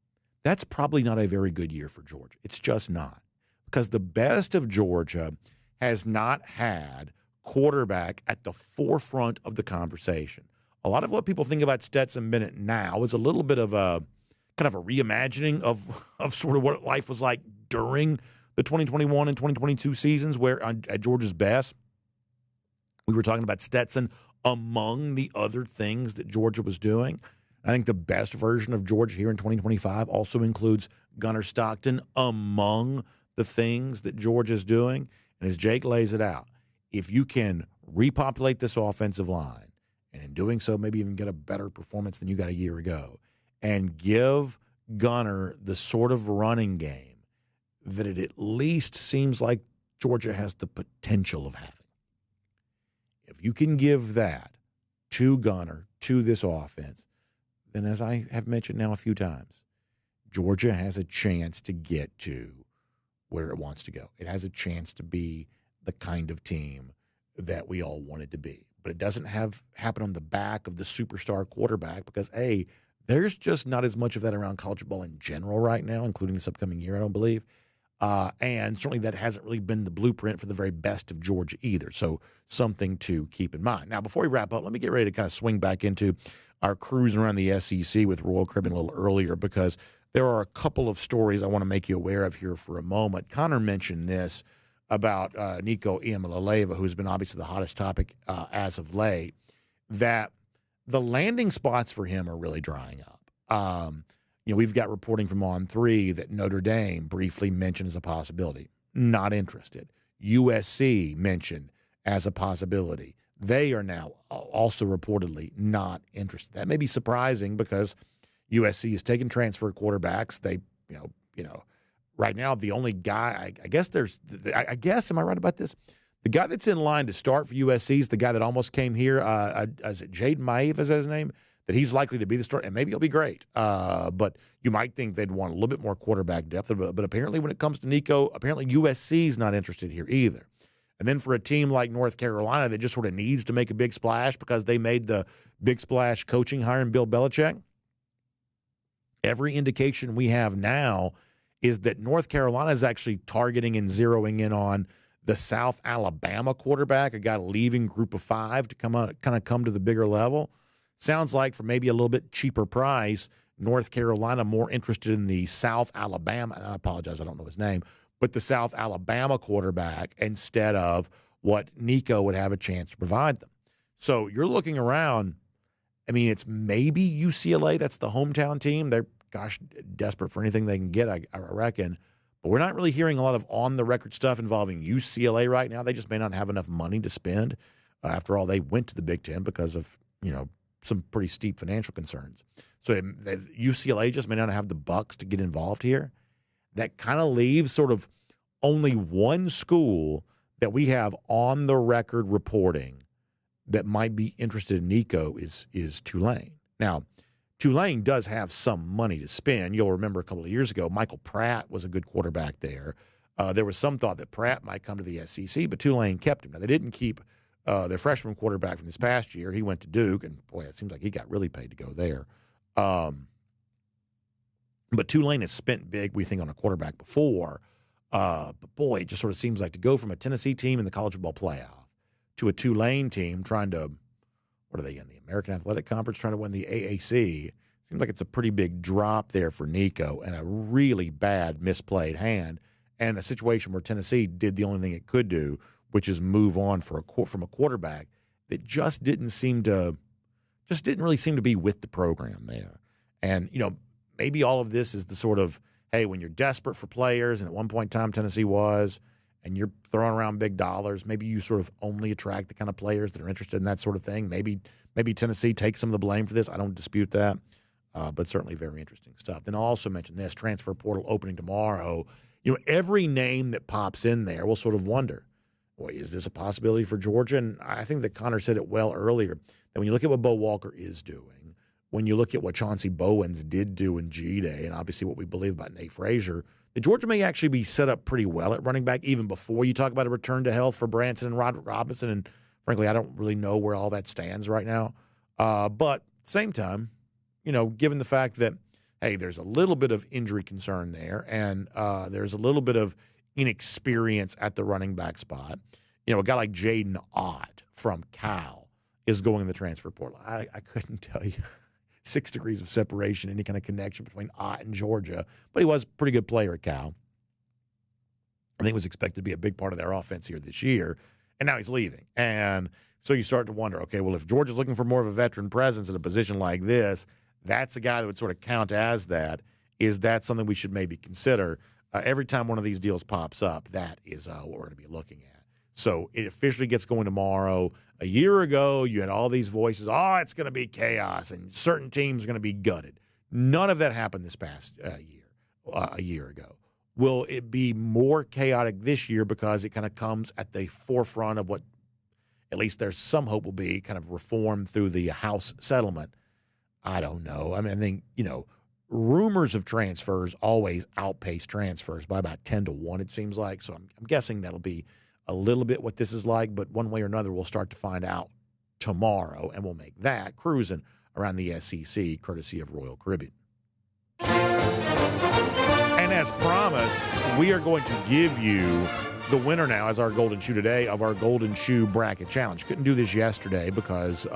that's probably not a very good year for Georgia. It's just not. Because the best of Georgia has not had quarterback at the forefront of the conversation. A lot of what people think about Stetson Bennett now is a little bit of a kind of a reimagining of sort of what life was like during the 2021 and 2022 seasons, where at Georgia's best, we were talking about Stetson among the other things that Georgia was doing. I think the best version of Georgia here in 2025 also includes Gunner Stockton among the things that Georgia's doing. And as Jake lays it out, if you can repopulate this offensive line, and in doing so maybe even get a better performance than you got a year ago, and give Gunner the sort of running game that it at least seems like Georgia has the potential of having. If you can give that to Gunner, to this offense, then as I have mentioned now a few times, Georgia has a chance to get to where it wants to go. It has a chance to be the kind of team that we all want it to be. But it doesn't happen on the back of the superstar quarterback because, A, there's just not as much of that around college football in general right now, including this upcoming year, I don't believe. And certainly that hasn't really been the blueprint for the very best of Georgia either. So something to keep in mind. Now, before we wrap up, let me get ready to kind of swing back into our cruise around the SEC with Royal Caribbean a little earlier because there are a couple of stories I want to make you aware of here for a moment. Connor mentioned this about Nico Iamaleava, who's been obviously the hottest topic as of late, that the landing spots for him are really drying up. We've got reporting from On3 that Notre Dame briefly mentioned as a possibility. Not interested. USC mentioned as a possibility. They are now also reportedly not interested. That may be surprising because USC is taking transfer quarterbacks. They, right now the only guy, I guess, am I right about this? The guy that's in line to start for USC is the guy that almost came here. Is it Jadyn Ott, is that his name? That he's likely to be the starter, and maybe he'll be great. But you might think they'd want a little bit more quarterback depth. But apparently when it comes to Nico, apparently USC's not interested here either. And then for a team like North Carolina that just sort of needs to make a big splash because they made the big splash coaching hire in Bill Belichick, every indication we have now is that North Carolina is actually targeting and zeroing in on the South Alabama quarterback, a guy leaving Group of Five to come to the bigger level. Sounds like for maybe a little bit cheaper price, North Carolina more interested in the South Alabama, and I apologize, I don't know his name, but the South Alabama quarterback instead of what Nico would have a chance to provide them. So you're looking around, I mean, it's maybe UCLA, that's the hometown team. They're, desperate for anything they can get, I reckon. But we're not really hearing a lot of on-the-record stuff involving UCLA right now. They just may not have enough money to spend. After all, they went to the Big Ten because of, some pretty steep financial concerns. So UCLA just may not have the bucks to get involved here. That kind of leaves sort of only one school that we have on the record reporting that might be interested in Nico is Tulane. Now, Tulane does have some money to spend. You'll remember a couple of years ago, Michael Pratt was a good quarterback there. There was some thought that Pratt might come to the SEC, but Tulane kept him. Now, they didn't keep their freshman quarterback from this past year. He went to Duke, and, boy, it seems like he got really paid to go there. But Tulane has spent big, we think, on a quarterback before. But, boy, it just sort of seems like to go from a Tennessee team in the college football playoff to a Tulane team trying to, what are they in, the American Athletic Conference, trying to win the AAC. Seems like it's a pretty big drop there for Nico and a really bad misplayed hand and a situation where Tennessee did the only thing it could do, which is move on from a quarterback that just didn't really seem to be with the program there. And, maybe all of this is the sort of, hey, when you're desperate for players, and at one point in time Tennessee was, and you're throwing around big dollars, maybe you sort of only attract the kind of players that are interested in that sort of thing. Maybe Tennessee takes some of the blame for this. I don't dispute that, but certainly very interesting stuff. Then I'll also mention this, transfer portal opening tomorrow. Every name that pops in there, we'll sort of wonder, boy, is this a possibility for Georgia? And I think that Connor said it well earlier, that when you look at what Bo Walker is doing, when you look at what Chauncey Bowens did do in G-Day, and obviously what we believe about Nate Frazier, that Georgia may actually be set up pretty well at running back even before you talk about a return to health for Branson and Roderick Robinson. And frankly, I don't really know where all that stands right now. But at the same time, given the fact that, hey, there's a little bit of injury concern there and there's a little bit of inexperience at the running back spot, a guy like Jadyn Ott from Cal is going in the transfer portal. I couldn't tell you 6 degrees of separation, any kind of connection between Ott and Georgia, but he was a pretty good player at Cal. I think was expected to be a big part of their offense here this year, and now he's leaving. And so you start to wonder, okay, well, if Georgia's looking for more of a veteran presence at a position like this, that's a guy that would sort of count as that. Is that something we should maybe consider? Every time one of these deals pops up, that is what we're going to be looking at. So it officially gets going tomorrow. A year ago, you had all these voices, it's going to be chaos, and certain teams are going to be gutted. None of that happened this past a year ago. Will it be more chaotic this year because it kind of comes at the forefront of what at least there's some hope will be kind of reform through the House settlement? I don't know. I think, rumors of transfers always outpace transfers by about 10-1, it seems like. So I'm guessing that'll be a little bit what this is like, but one way or another, we'll start to find out tomorrow, and we'll make that cruising around the SEC, courtesy of Royal Caribbean. And as promised, we are going to give you the winner now as our Golden Shoe today of our Golden Shoe Bracket Challenge. Couldn't do this yesterday because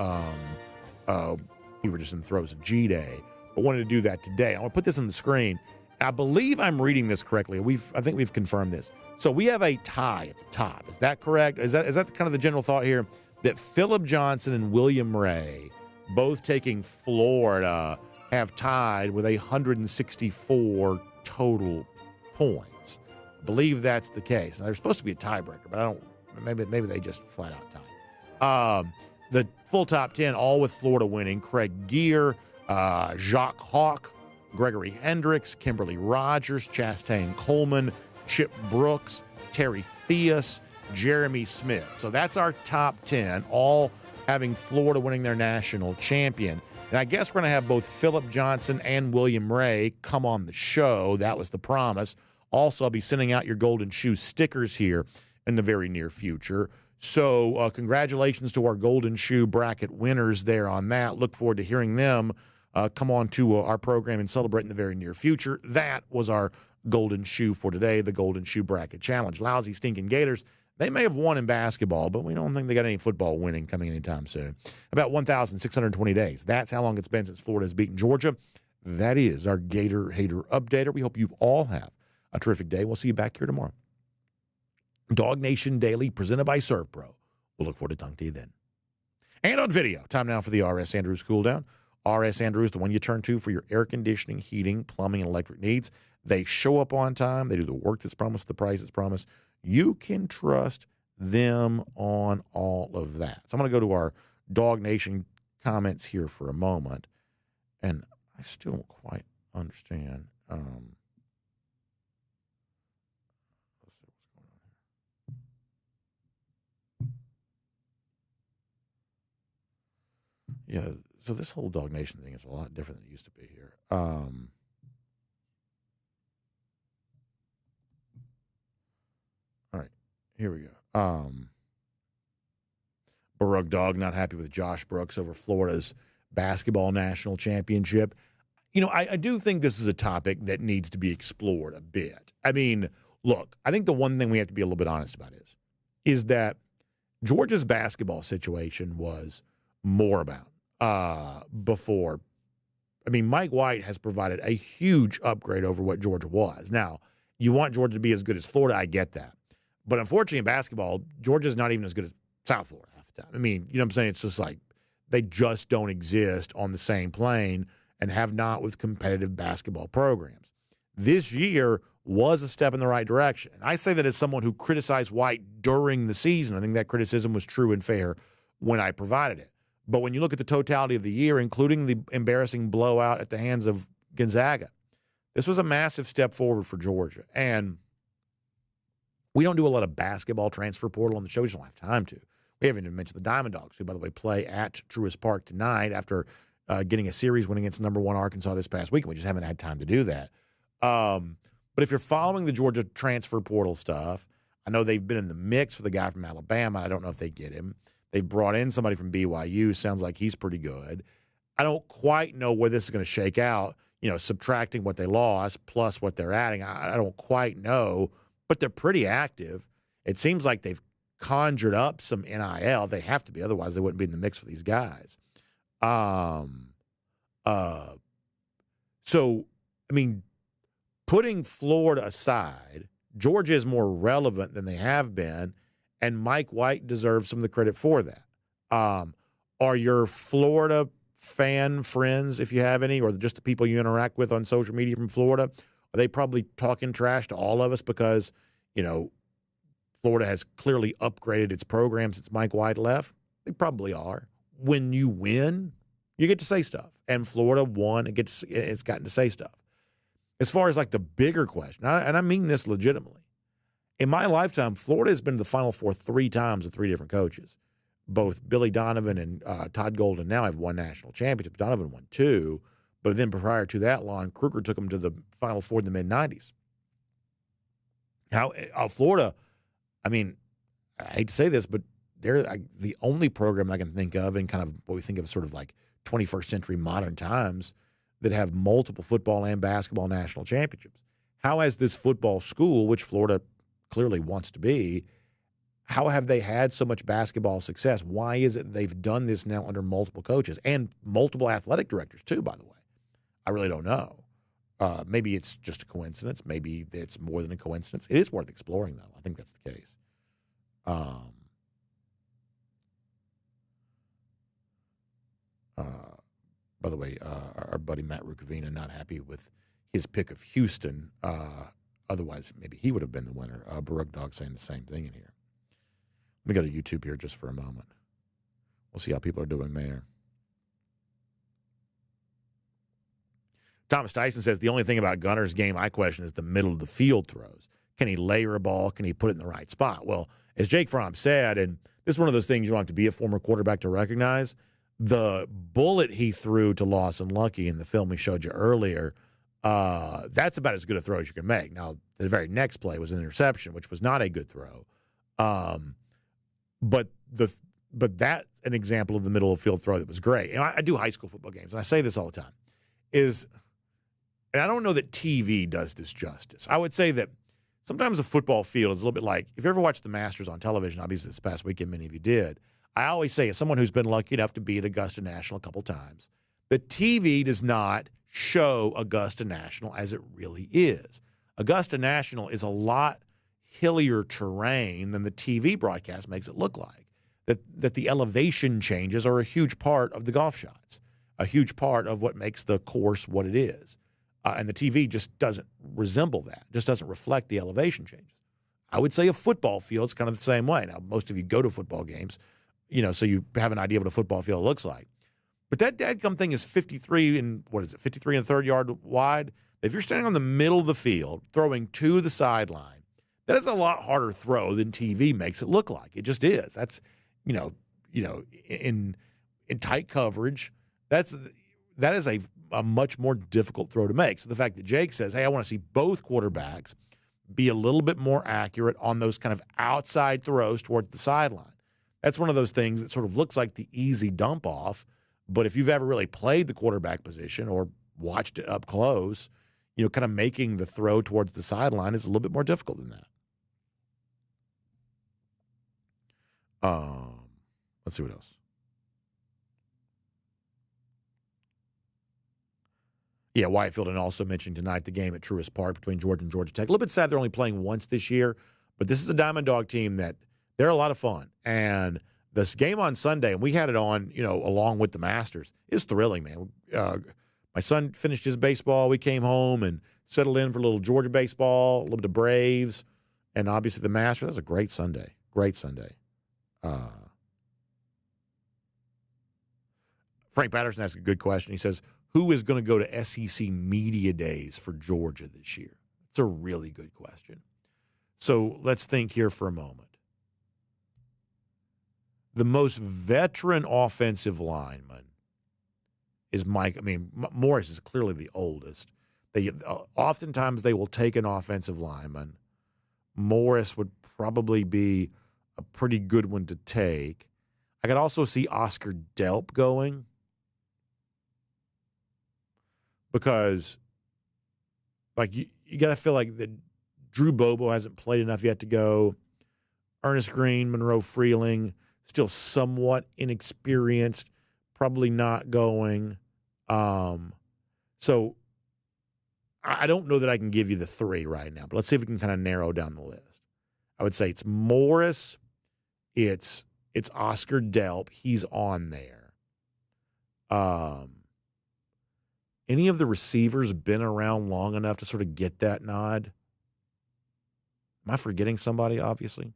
we were just in the throes of G-Day, but wanted to do that today. I want to put this on the screen. I believe I'm reading this correctly. I think we've confirmed this. So we have a tie at the top. Is that correct? Is that kind of the general thought here? That Phillip Johnson and William Ray, both taking Florida, have tied with 164 total points. I believe that's the case. Now, there's supposed to be a tiebreaker, but maybe they just flat out tied. The full top 10, all with Florida winning. Craig Gear, Jacques Hawk, Gregory Hendricks, Kimberly Rogers, Chastain Coleman, Chip Brooks, Terry Theus, Jeremy Smith. So that's our top 10, all having Florida winning their national champion. And I guess we're going to have both Phillip Johnson and William Ray come on the show. That was the promise. Also, I'll be sending out your Golden Shoe stickers here in the very near future. So congratulations to our Golden Shoe bracket winners there on that. Look forward to hearing them come on to our program and celebrate in the very near future. That was our Golden Shoe for today, the Golden Shoe Bracket Challenge. Lousy, stinking Gators. They may have won in basketball, but we don't think they got any football winning coming anytime soon. About 1,620 days. That's how long it's been since Florida has beaten Georgia. That is our Gator Hater Updater. We hope you all have a terrific day. We'll see you back here tomorrow. DawgNation Daily, presented by ServPro. We'll look forward to talking to you then. And on video, time now for the R.S. Andrews Cool Down. R.S. Andrews, the one you turn to for your air conditioning, heating, plumbing, and electric needs. They show up on time. They do the work that's promised, the price that's promised. You can trust them on all of that. So I'm going to go to our DawgNation comments here for a moment. And I still don't quite understand. Let's see what's going on here. Yeah, so this whole DawgNation thing is a lot different than it used to be here. All right, here we go. Baruch Dog not happy with Josh Brooks over Florida's basketball national championship. You know, I do think this is a topic that needs to be explored a bit. I mean, look, I think the one thing we have to be a little bit honest about is that Georgia's basketball situation was moribund before. I mean, Mike White has provided a huge upgrade over what Georgia was. Now, you want Georgia to be as good as Florida, I get that. But unfortunately in basketball, Georgia's not even as good as South Florida half the time. I mean, you know what I'm saying? It's just like they just don't exist on the same plane and have not with competitive basketball programs. This year was a step in the right direction. And I say that as someone who criticized White during the season. I think that criticism was true and fair when I provided it. But when you look at the totality of the year, including the embarrassing blowout at the hands of Gonzaga, this was a massive step forward for Georgia. And we don't do a lot of basketball transfer portal on the show. We just don't have time to. We haven't even mentioned the Diamond Dogs, who, by the way, play at Truist Park tonight after getting a series win against number 1 Arkansas this past week. We just haven't had time to do that. But if you're following the Georgia transfer portal stuff, I know they've been in the mix for the guy from Alabama. I don't know if they get him. They've brought in somebody from BYU. Sounds like he's pretty good. I don't quite know where this is going to shake out, you know, subtracting what they lost plus what they're adding. I don't quite know, but they're pretty active. It seems like they've conjured up some NIL. They have to be, otherwise they wouldn't be in the mix for these guys. So, I mean, putting Florida aside, Georgia is more relevant than they have been, and Mike White deserves some of the credit for that. Are your Florida fan friends, if you have any, or just the people you interact with on social media from Florida, are they probably talking trash to all of us because, you know, Florida has clearly upgraded its program since Mike White left? They probably are. When you win, you get to say stuff. And Florida won, it's gotten to say stuff. As far as like the bigger question, and I mean this legitimately, in my lifetime, Florida has been to the Final Four 3 times with 3 different coaches. Both Billy Donovan and Todd Golden now have won national championships. Donovan won 2, but then prior to that, Lon Kruger took them to the Final Four in the mid-'90s. Florida, I mean, I hate to say this, but they're the only program I can think of in kind of what we think of sort of like 21st century modern times that have multiple football and basketball national championships. How has this football school, which Florida clearly wants to be, how have they had so much basketball success? Why is it they've done this now under multiple coaches and multiple athletic directors too, by the way? I really don't know. Maybe it's just a coincidence. Maybe it's more than a coincidence. It is worth exploring, though. I think that's the case. By the way, our buddy Matt Rukavina not happy with his pick of Houston. Otherwise, maybe he would have been the winner. Baruch Dog saying the same thing in here. Let me go to YouTube here just for a moment. We'll see how people are doing there. Thomas Tyson says, the only thing about Gunner's game I question is the middle of the field throws. Can he layer a ball? Can he put it in the right spot? Well, as Jake Fromm said, and this is one of those things you don't have to be a former quarterback to recognize, the bullet he threw to Lawson Lucky in the film we showed you earlier, that's about as good a throw as you can make. Now, the very next play was an interception, which was not a good throw. But that's an example of the middle of the field throw that was great. And I do high school football games, and I say this all the time, and I don't know that TV does this justice. I would say that sometimes a football field is a little bit like, if you ever watched the Masters on television, obviously this past weekend many of you did, I always say, as someone who's been lucky enough to be at Augusta National a couple times, the TV does not show Augusta National as it really is. Augusta National is a lot hillier terrain than the TV broadcast makes it look like. That the elevation changes are a huge part of the golf shots, a huge part of what makes the course what it is. And the TV just doesn't resemble that, just doesn't reflect the elevation changes. I would say a football field's kind of the same way. Now, most of you go to football games, so you have an idea what a football field looks like. But that dadgum thing is 53 and 3rd yard wide. If you're standing on the middle of the field, throwing to the sideline, that is a lot harder throw than TV makes it look like. It just is. That's, in in tight coverage, that is a much more difficult throw to make. So the fact that Jake says, hey, I want to see both quarterbacks be a little bit more accurate on those kind of outside throws towards the sideline. That's one of those things that sort of looks like the easy dump off, but if you've ever really played the quarterback position or watched it up close, kind of making the throw towards the sideline is a little bit more difficult than that. Let's see what else. Yeah, Wyatt Fielding also mentioned tonight the game at Truist Park between Georgia and Georgia Tech. A little bit sad they're only playing once this year, but this is a Diamond Dog team that they're a lot of fun. And this game on Sunday, and we had it on, along with the Masters, is thrilling, man. My son finished his baseball. We came home and settled in for a little Georgia baseball, a little bit of Braves, and obviously the Masters. That was a great Sunday. Great Sunday. Frank Patterson asked a good question. He says, who is going to go to SEC Media Days for Georgia this year? It's a really good question. So let's think here for a moment. The most veteran offensive lineman is Mike. Morris is clearly the oldest. Oftentimes they will take an offensive lineman. Morris would probably be a pretty good one to take. I could also see Oscar Delp going because, you got to feel like that Drew Bobo hasn't played enough yet to go. Ernest Green, Monroe Freeling, still somewhat inexperienced, probably not going. So I don't know that I can give you the three right now, but let's see if we can kind of narrow down the list. I would say it's Morris, it's Oscar Delp. He's on there. Any of the receivers been around long enough to sort of get that nod? Am I forgetting somebody, obviously?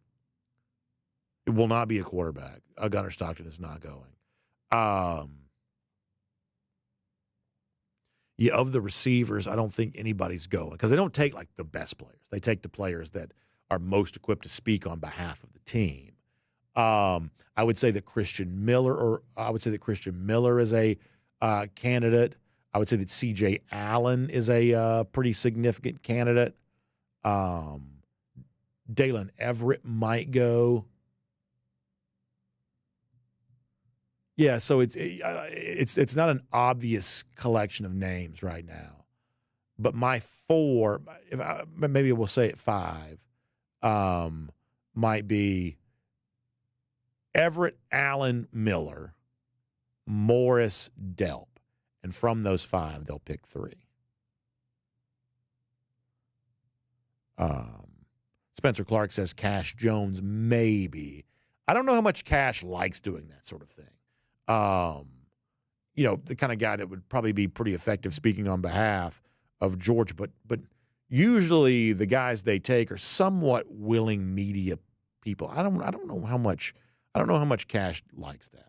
It will not be a quarterback. Gunner Stockton is not going. Of the receivers, I don't think anybody's going because they don't take, the best players. They take the players that are most equipped to speak on behalf of the team. I would say that Christian Miller is a candidate. I would say that C.J. Allen is a pretty significant candidate. Dalen Everett might go. Yeah, so it's not an obvious collection of names right now, but my four, maybe we'll say it five, might be Everett, Allen, Miller, Morris, Delp. And from those five, they'll pick three. Spencer Clark says Cash Jones, maybe. I don't know how much Cash likes doing that sort of thing. The kind of guy that would probably be pretty effective speaking on behalf of Georgia, but usually the guys they take are somewhat willing media people. I don't know how much Cash likes that.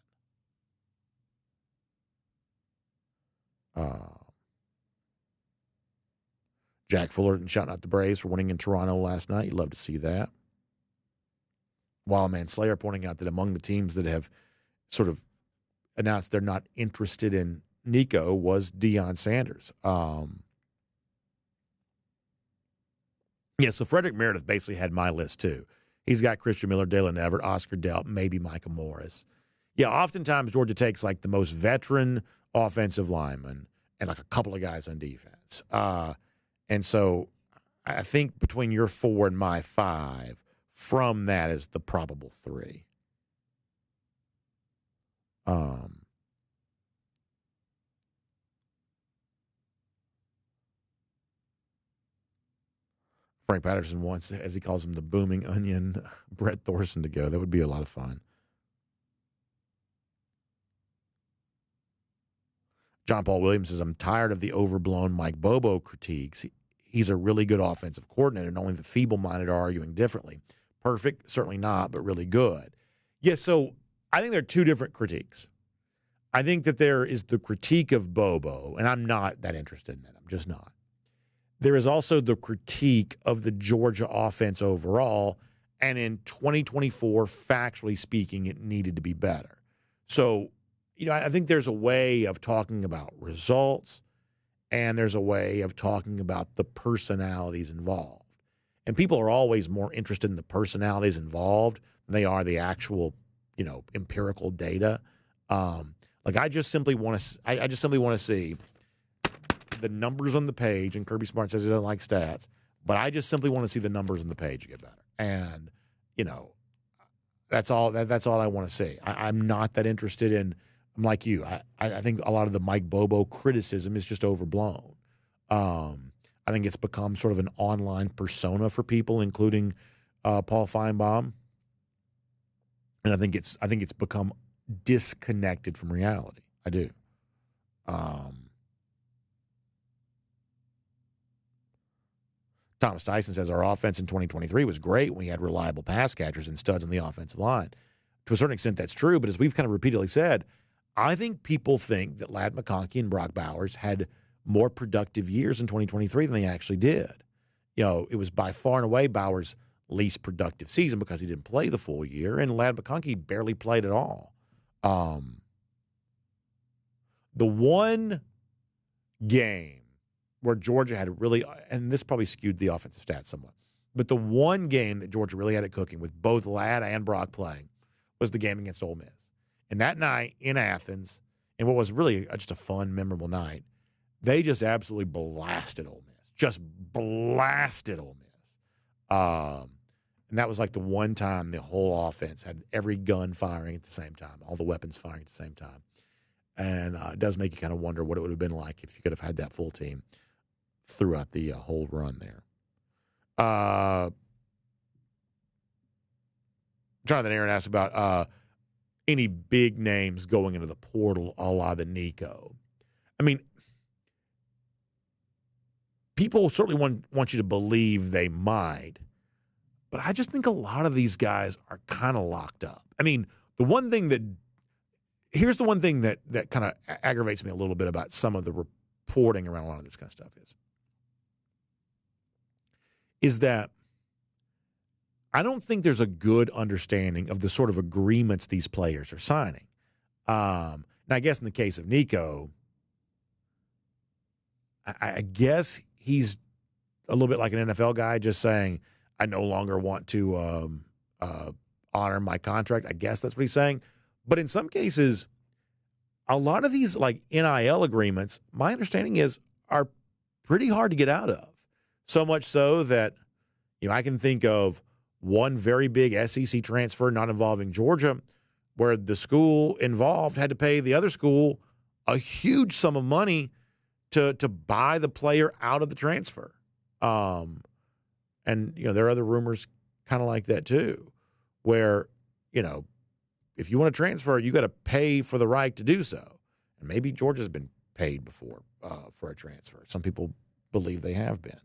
Jack Fullerton shouting out the Braves for winning in Toronto last night. You'd love to see that. Wildman Slayer pointing out that among the teams that have sort of announced they're not interested in Nico was Deion Sanders. So Frederick Meredith basically had my list too. He's got Christian Miller, Dalen Everett, Oscar Delp, maybe Micah Morris. Yeah, oftentimes Georgia takes the most veteran offensive lineman and a couple of guys on defense. And so I think between your four and my five, from that is the probable three. Frank Patterson wants, as he calls him, the booming onion, Brett Thorson to go. That would be a lot of fun. John Paul Williams says, I'm tired of the overblown Mike Bobo critiques. He's a really good offensive coordinator, and only the feeble-minded are arguing differently. Perfect? Certainly not, but really good. Yeah, so I think there are two different critiques. I think that there is the critique of Bobo, and I'm not that interested in that. I'm just not. There is also the critique of the Georgia offense overall, and in 2024, factually speaking, it needed to be better. So I think there's a way of talking about results, and there's a way of talking about the personalities involved. And people are always more interested in the personalities involved than they are the actual, empirical data. I just simply want to see the numbers on the page. And Kirby Smart says he doesn't like stats, but I just simply want to see the numbers on the page get better. And that's all. That's all I want to see. I'm not that interested in. I'm like you. I think a lot of the Mike Bobo criticism is just overblown. I think it's become sort of an online persona for people, including Paul Finebaum, and I think it's become disconnected from reality. I do. Thomas Tyson says our offense in 2023 was great when we had reliable pass catchers and studs on the offensive line. To a certain extent, that's true, but as we've kind of repeatedly said, I think people think that Ladd McConkey and Brock Bowers had more productive years in 2023 than they actually did. It was by far and away Bowers' least productive season because he didn't play the full year, and Ladd McConkey barely played at all. The one game where Georgia had really, and this probably skewed the offensive stats somewhat, but the one game that Georgia really had it cooking with both Ladd and Brock playing was the game against Ole Miss. And that night in Athens, and what was really just a fun, memorable night, they just absolutely blasted Ole Miss. Just blasted Ole Miss. And that was like the one time the whole offense had every gun firing at the same time, all the weapons firing at the same time. And it does make you kind of wonder what it would have been like if you could have had that full team throughout the whole run there. Jonathan Aaron asked about any big names going into the portal a la the Nico. I mean, people certainly want you to believe they might, but I just think a lot of these guys are kind of locked up. I mean, here's the one thing that kind of aggravates me a little bit about some of the reporting around a lot of this kind of stuff is that I don't think there's a good understanding of the sort of agreements these players are signing. Now, I guess in the case of Nico, I guess he's a little bit like an NFL guy just saying, I no longer want to honor my contract. I guess that's what he's saying. But in some cases, a lot of these like NIL agreements, my understanding is, are pretty hard to get out of. So much so that, I can think of one very big SEC transfer not involving Georgia where the school involved had to pay the other school a huge sum of money to buy the player out of the transfer. And, there are other rumors kind of like that too, where, if you want to transfer, you got to pay for the right to do so. And maybe Georgia's been paid before for a transfer. Some people believe they have been.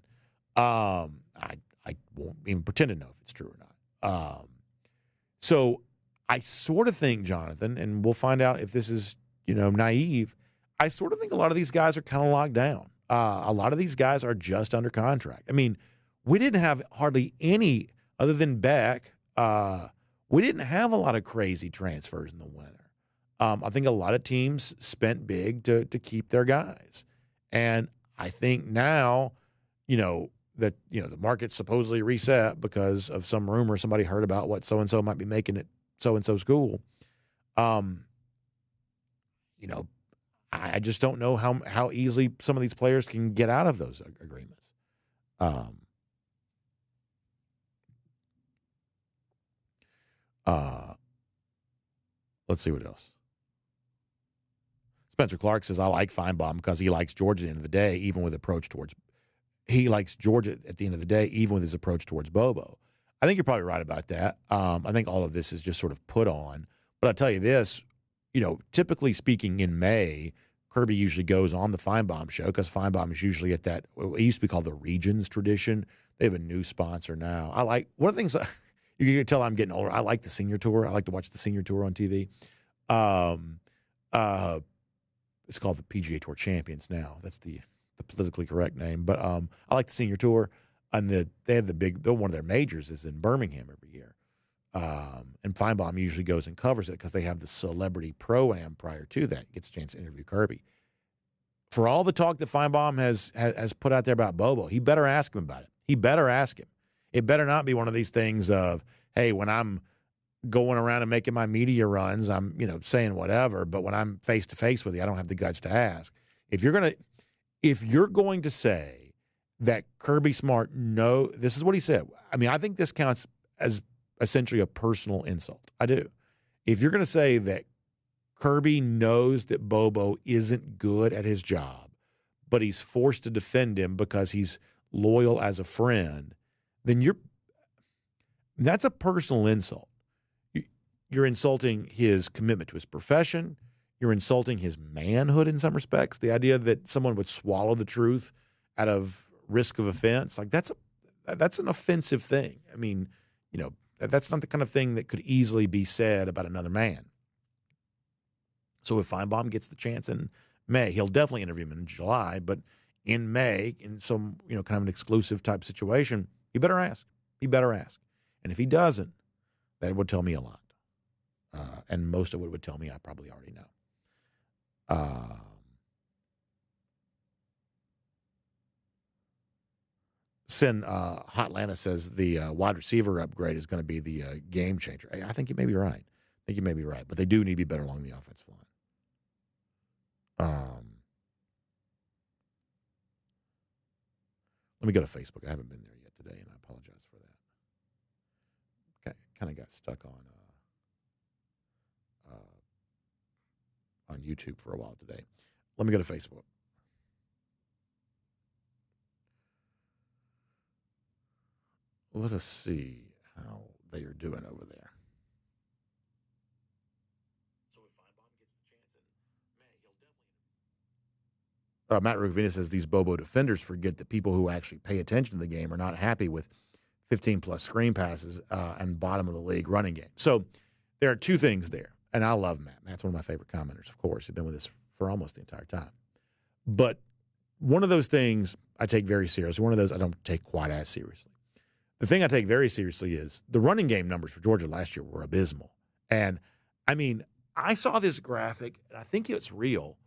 I won't even pretend to know if it's true or not. So I sort of think, Jonathan, and we'll find out if this is, naive, I sort of think a lot of these guys are kind of locked down. A lot of these guys are just under contract. I mean, we didn't have hardly any, other than Beck, we didn't have a lot of crazy transfers in the winter. I think a lot of teams spent big to keep their guys. And I think now, that, the market's supposedly reset because of some rumor somebody heard about what so-and-so might be making at so-and-so school. I just don't know how easily some of these players can get out of those agreements. Let's see what else. Spencer Clark says, I like Finebaum because he likes Georgia at the end of the day, even with approach towards he likes Georgia at the end of the day, even with his approach towards Bobo. I think you're probably right about that. I think all of this is just sort of put on. But I'll tell you this, typically speaking in May, Kirby usually goes on the Finebaum show because Finebaum is usually at that, it used to be called the Regions tradition. They have a new sponsor now. One of the things you can tell I'm getting older, I like the senior tour. I like to watch the senior tour on TV. It's called the PGA Tour Champions now. That's the politically correct name. But I like the senior tour. And they have one of their majors is in Birmingham every year. And Finebaum usually goes and covers it because they have the celebrity pro-am prior to that. Gets a chance to interview Kirby. For all the talk that Finebaum has put out there about Bobo, he better ask him about it. He better ask him. It better not be one of these things of, hey, when I'm going around and making my media runs, I'm, saying whatever, but when I'm face-to-face with you, I don't have the guts to ask. If you're going to say that Kirby Smart, this is what he said. I mean, I think this counts as essentially a personal insult. I do. If you're going to say that Kirby knows that Bobo isn't good at his job, but he's forced to defend him because he's loyal as a friend, then that's a personal insult. You're insulting his commitment to his profession. You're insulting his manhood in some respects. The idea that someone would swallow the truth out of risk of offense, like that's an offensive thing. I mean, that's not the kind of thing that could easily be said about another man. So if Finebaum gets the chance in May, he'll definitely interview him in July, but in May, in some, kind of an exclusive type situation, he better ask. He better ask. And if he doesn't, that would tell me a lot. And most of it would tell me I probably already know. Hotlanta says the wide receiver upgrade is going to be the game changer. I think you may be right. But they do need to be better along the offensive line. Let me go to Facebook. I haven't been there yet today, and I apologize for that. Kind of got stuck on YouTube for a while today. Let me go to Facebook. Let us see how they are doing over there. So if Finebaum gets the chance in May, he'll definitely. Matt Rugvina says these Bobo defenders forget that people who actually pay attention to the game are not happy with 15-plus screen passes and bottom of the league running game. So there are two things there. And I love Matt. Matt's one of my favorite commenters, of course. He's been with us for almost the entire time. But one of those things I take very seriously. One of those I don't take quite as seriously. The thing I take very seriously is the running game numbers for Georgia last year were abysmal. And, I mean, I saw this graphic, and I think it's real.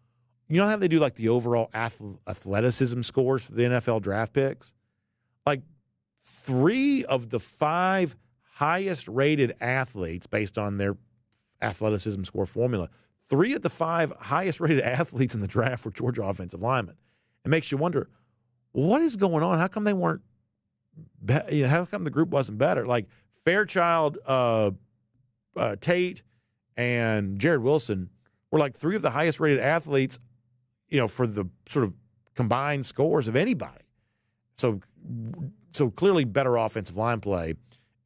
You know how they do, like, the overall athleticism scores for the NFL draft picks? Like, 3 of the 5 highest-rated athletes based on their athleticism score formula, 3 of the 5 highest-rated athletes in the draft were Georgia offensive linemen. It makes you wonder, what is going on? How come they weren't how come the group wasn't better? Like Fairchild, Tate, and Jared Wilson were like 3 of the highest-rated athletes, for the sort of combined scores of anybody. So clearly better offensive line play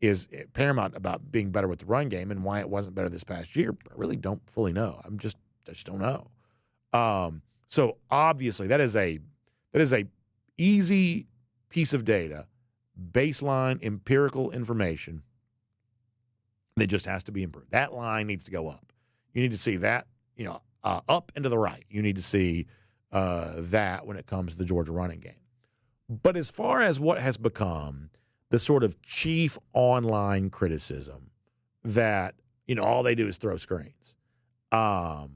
is paramount about being better with the run game, and why it wasn't better this past year, I really don't fully know. I just don't know. So obviously that is a easy piece of data, baseline empirical information that just has to be improved. That line needs to go up. You need to see that, up and to the right. You need to see that when it comes to the Georgia running game. But as far as what has become the sort of chief online criticism that, all they do is throw screens, I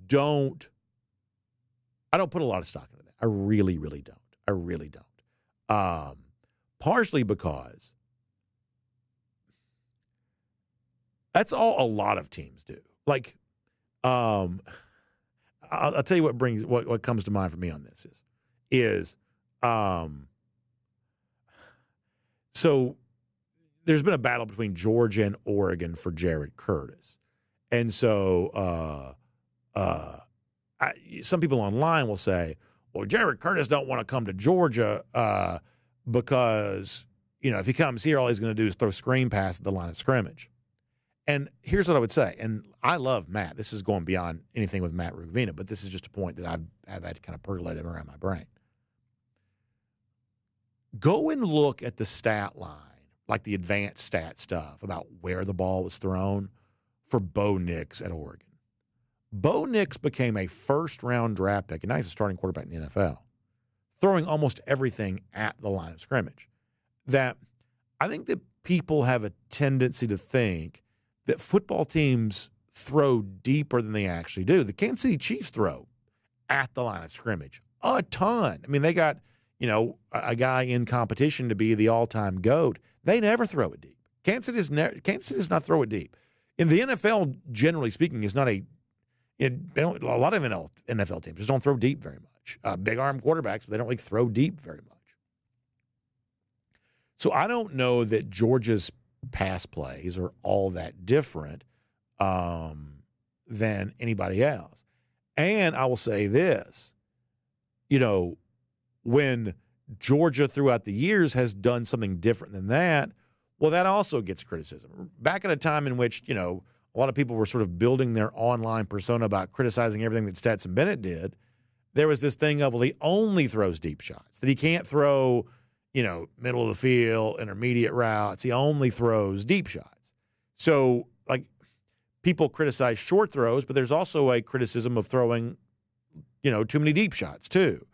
don't put a lot of stock into that. I really, really don't. Partially because that's all a lot of teams do. Like, I'll tell you what comes to mind for me on this is so there's been a battle between Georgia and Oregon for Jared Curtis. And so some people online will say, well, Jared Curtis don't want to come to Georgia because, if he comes here, all he's going to do is throw screen pass at the line of scrimmage. And here's what I would say. And I love Matt. This is going beyond anything with Matt Rugvina, but this is just a point that I've had to kind of percolate around my brain. Go and look at the stat line, like the advanced stat stuff about where the ball was thrown for Bo Nix at Oregon. Bo Nix became a first-round draft pick, and now he's a starting quarterback in the NFL, throwing almost everything at the line of scrimmage. That I think that people have a tendency to think that football teams throw deeper than they actually do. The Kansas City Chiefs throw at the line of scrimmage a ton. I mean, they got, a guy in competition to be the all-time GOAT. They never throw it deep. Kansas City does not throw it deep. In the NFL, generally speaking, is not a lot of NFL teams just don't throw deep very much. Big arm quarterbacks, but they don't really throw deep very much. So I don't know that Georgia's pass plays are all that different than anybody else. And I will say this, when Georgia throughout the years has done something different than that, well, that also gets criticism. Back in a time in which, a lot of people were sort of building their online persona about criticizing everything that Stetson Bennett did, there was this thing of, well, he only throws deep shots, that he can't throw, middle of the field, intermediate routes. He only throws deep shots. So, people criticize short throws, but there's also a criticism of throwing, too many deep shots too,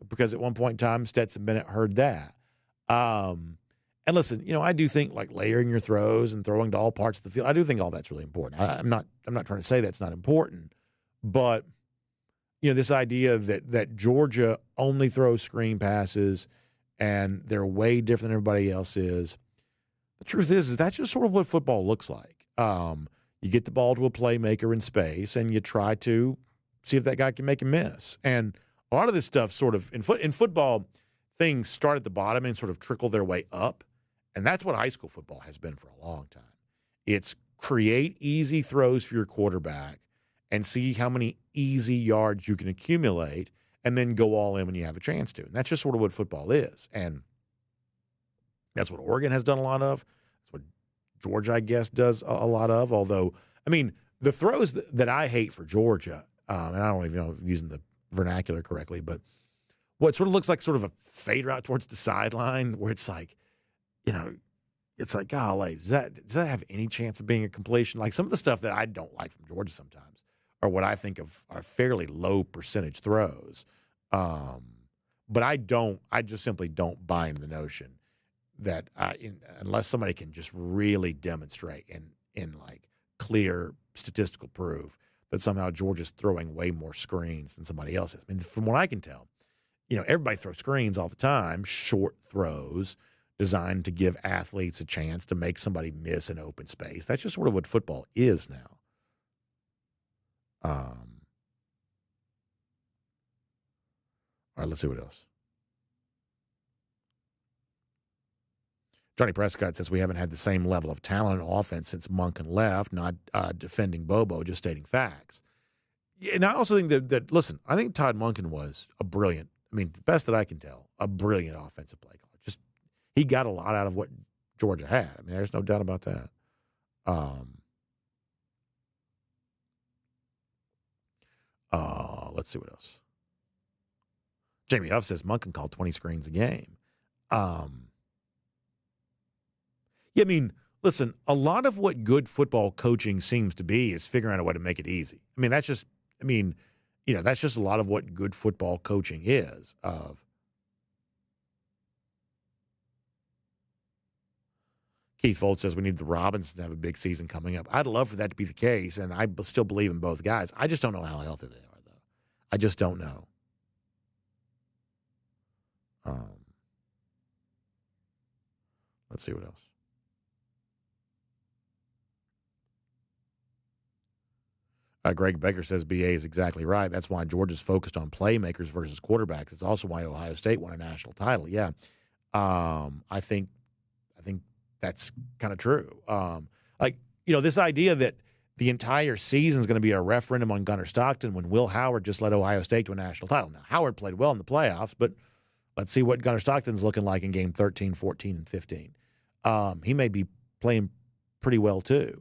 because at one point in time, Stetson Bennett heard that. And listen, I do think layering your throws and throwing to all parts of the field, I do think all that's really important. I'm not trying to say that's not important, but this idea that Georgia only throws screen passes and they're way different than everybody else is. The truth is that's just sort of what football looks like. You get the ball to a playmaker in space, and you try to see if that guy can make a miss. And a lot of this stuff sort of in football, things start at the bottom and sort of trickle their way up. And that's what high school football has been for a long time. It's create easy throws for your quarterback and see how many easy yards you can accumulate and then go all in when you have a chance to. And that's just sort of what football is. And that's what Oregon has done a lot of. That's what Georgia, I guess, does a lot of. Although, the throws that I hate for Georgia, and I don't even know if I'm using the vernacular correctly, but what sort of looks like sort of a fade route towards the sideline where it's like, it's like, golly, does that have any chance of being a completion? Like some of the stuff that I don't like from Georgia sometimes are what I think of are fairly low percentage throws. But I just simply don't buy into the notion that unless somebody can just really demonstrate in clear statistical proof that somehow Georgia's throwing way more screens than somebody else is. From what I can tell, everybody throws screens all the time, short throws designed to give athletes a chance to make somebody miss an open space. That's just sort of what football is now. All right, let's see what else. Johnny Prescott says we haven't had the same level of talent and offense since Monken left, not defending Bobo, just stating facts. And I also think that listen, I think Todd Monken was a brilliant, the best that I can tell, a brilliant offensive play caller. Just he got a lot out of what Georgia had. There's no doubt about that. Let's see what else. Jamie Huff says Monken called 20 screens a game. Listen, a lot of what good football coaching seems to be is figuring out a way to make it easy. That's just a lot of what good football coaching is. Keith Fold says we need the Robinsons to have a big season coming up. I'd love for that to be the case, and I still believe in both guys. I just don't know how healthy they are, though. I just don't know. Let's see what else. Greg Baker says BA is exactly right. That's why Georgia's focused on playmakers versus quarterbacks. It's also why Ohio State won a national title. Yeah, I think that's kind of true. This idea that the entire season is going to be a referendum on Gunner Stockton when Will Howard just led Ohio State to a national title. Now, Howard played well in the playoffs, but let's see what Gunner Stockton's looking like in game 13, 14, and 15. He may be playing pretty well too.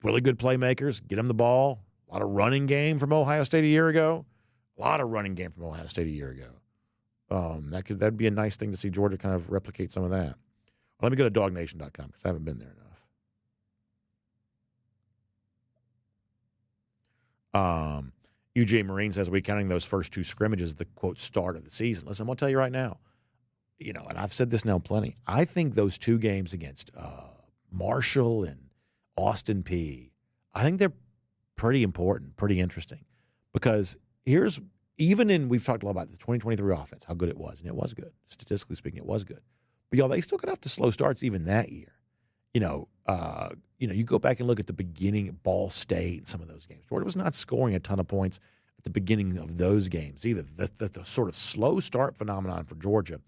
Really good playmakers, get him the ball. A lot of running game from Ohio State a year ago. That'd be a nice thing to see Georgia kind of replicate some of that. Well, let me go to DawgNation.com because I haven't been there enough. UGA Marine says, are we counting those first two scrimmages the, quote, start of the season? Listen, I'm going to tell you right now, and I've said this now plenty, I think those two games against Marshall and Austin Peay, I think they're pretty important, pretty interesting. Because we've talked a lot about the 2023 offense, how good it was, and it was good. Statistically speaking, it was good. But, y'all, they still got off to slow starts even that year. You go back and look at the beginning of Ball State and some of those games. Georgia was not scoring a ton of points at the beginning of those games either. The sort of slow start phenomenon for Georgia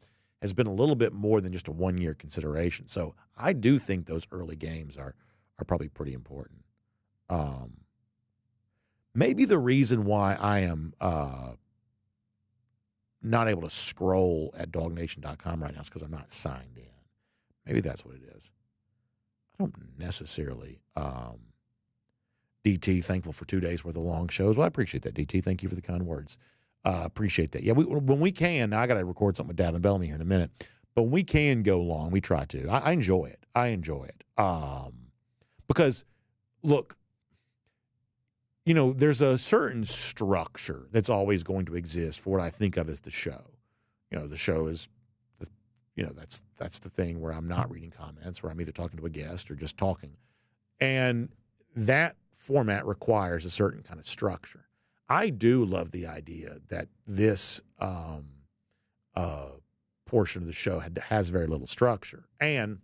has been a little bit more than just a one-year consideration. So I do think those early games are probably pretty important. Maybe the reason why I am not able to scroll at DawgNation.com right now is because I'm not signed in. Maybe that's what it is. I don't necessarily. DT, thankful for 2 days worth of long shows. Well, I appreciate that, DT. Thank you for the kind words. Appreciate that. Yeah, when we can, now I got to record something with Davin Bellamy here in a minute, but when we can go long, we try to. I enjoy it. Because, look, there's a certain structure that's always going to exist for what I think of as the show. The show is, that's the thing where I'm not reading comments, where I'm either talking to a guest or just talking. And that format requires a certain kind of structure. I do love the idea that this portion of the show has very little structure. And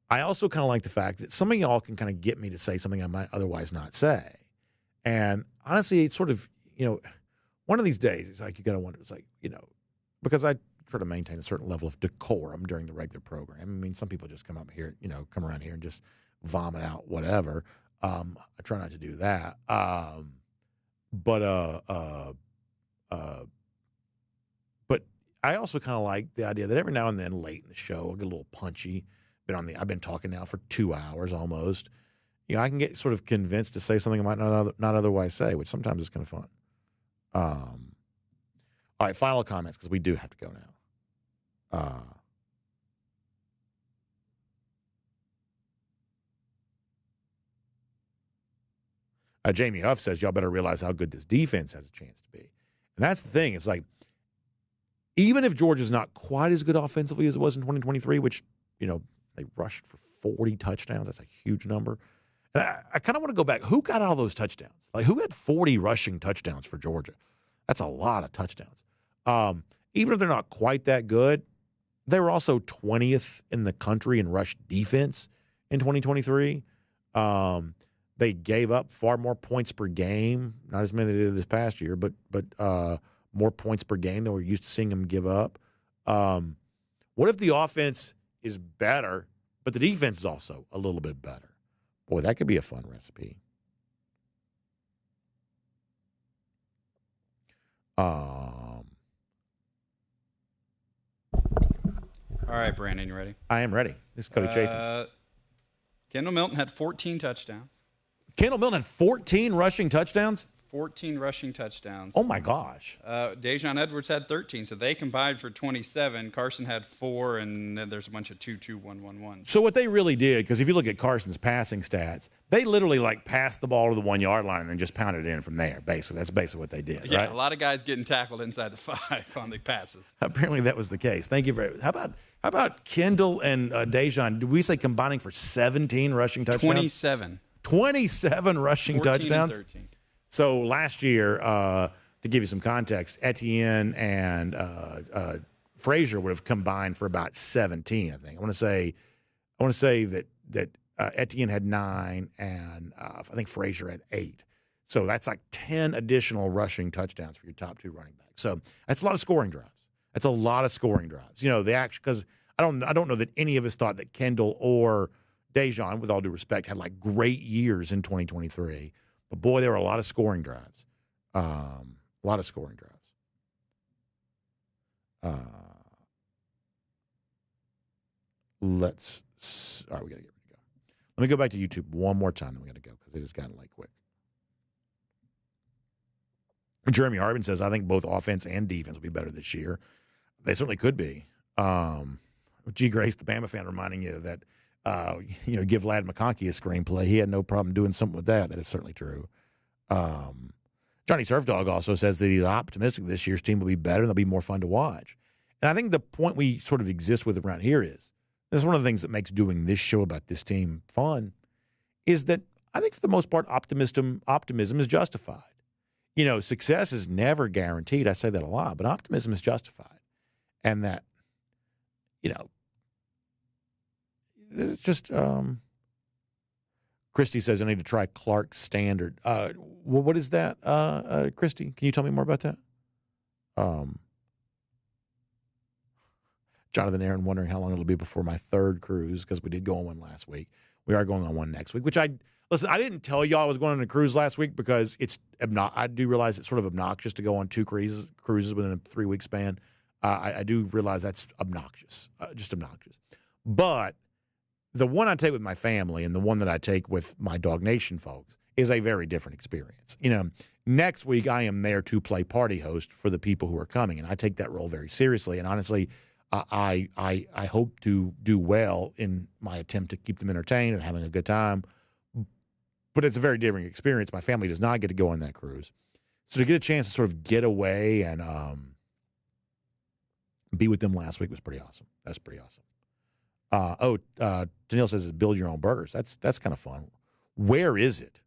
I also kind of like the fact that some of y'all can kind of get me to say something I might otherwise not say. And honestly, it's sort of, one of these days, it's like you got to wonder, because I try to maintain a certain level of decorum during the regular program. I mean, some people just come around here and just vomit out whatever. I try not to do that. But I also kind of like the idea that every now and then late in the show, I'll get a little punchy. I've been talking now for 2 hours almost. I can get sort of convinced to say something I might not otherwise say, which sometimes is kind of fun. All right, final comments because we do have to go now. Jamie Huff says, y'all better realize how good this defense has a chance to be. And that's the thing. It's like, even if Georgia's not quite as good offensively as it was in 2023, which, they rushed for 40 touchdowns. That's a huge number. And I kind of want to go back. Who got all those touchdowns? Like, who had 40 rushing touchdowns for Georgia? That's a lot of touchdowns. Even if they're not quite that good, they were also 20th in the country in rush defense in 2023. They gave up far more points per game, not as many as they did this past year, but more points per game than we're used to seeing them give up. What if the offense is better, but the defense is also a little bit better? Boy, that could be a fun recipe. All right, Brandon, you ready? I am ready. This is Cody Chaffins. Kendall Milton had 14 touchdowns. Kendall Milton had 14 rushing touchdowns? 14 rushing touchdowns. Oh, my gosh. Dejon Edwards had 13, so they combined for 27. Carson had 4, and then there's a bunch of 2, 2, 1, 1, 1. So what they really did, because if you look at Carson's passing stats, they literally passed the ball to the 1 yard line and then just pounded it in from there. Basically, that's basically what they did. Yeah, right? A lot of guys getting tackled inside the 5 on the passes. Apparently that was the case. Thank you very much. How about Kendall and Dejon? Did we say combining for 17 rushing touchdowns? 27 rushing 14 touchdowns. And 13. So last year, to give you some context, Etienne and Frazier would have combined for about 17. I think. I want to say that Etienne had 9 and I think Frazier had 8. So that's like 10 additional rushing touchdowns for your top 2 running backs. So that's a lot of scoring drives. Because I don't know that any of us thought that Kendall or Dejon, with all due respect, had great years in 2023. But, boy, there were a lot of scoring drives. Let's all right, we got to get ready to go. Let me go back to YouTube one more time, then we got to go because it has gotten late quick. Jeremy Harbin says, I think both offense and defense will be better this year. They certainly could be. G. Grace, the Bama fan, reminding you that, give Ladd McConkey a screenplay. He had no problem doing something with that. That is certainly true. Johnny Surfdog also says that he's optimistic this year's team will be better and they'll be more fun to watch. And I think the point we sort of exist with around here is, this is one of the things that makes doing this show about this team fun, is that I think for the most part, optimism is justified. Success is never guaranteed. I say that a lot, but optimism is justified. And that, it's just, Christy says I need to try Clark's Standard. What is that, Christy? Can you tell me more about that? Jonathan Aaron wondering how long it'll be before my third cruise, because we did go on one last week. We are going on one next week, which I didn't tell y'all I was going on a cruise last week because I do realize it's sort of obnoxious to go on 2 cruises within a 3-week span. I do realize that's obnoxious, just obnoxious. But the one I take with my family and the one that I take with my DawgNation folks is a very different experience. Next week I am there to play party host for the people who are coming, and I take that role very seriously. And honestly, I hope to do well in my attempt to keep them entertained and having a good time. But it's a very different experience. My family does not get to go on that cruise. So to get a chance to sort of get away and be with them last week was pretty awesome. That's pretty awesome. Danielle says build your own burgers. That's kind of fun. Where is it?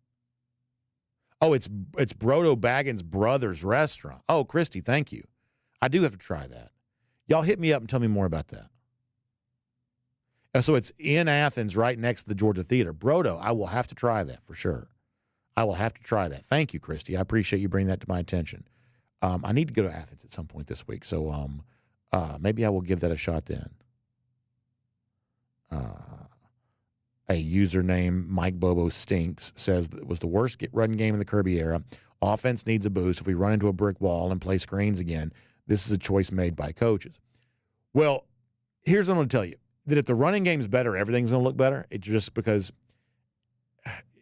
Oh, it's Brodo Baggins Brothers Restaurant. Oh, Christy, thank you. I do have to try that. Y'all hit me up and tell me more about that. So it's in Athens, right next to the Georgia Theater. Brodo, I will have to try that for sure. I will have to try that. Thank you, Christy. I appreciate you bringing that to my attention. I need to go to Athens at some point this week, so maybe I will give that a shot then. A username, Mike Bobo Stinks, says that it was the worst run game in the Kirby era. Offense needs a boost. If we run into a brick wall and play screens again, this is a choice made by coaches. Well, here's what I'm going to tell you. That if the running game is better, everything's going to look better. It's just because,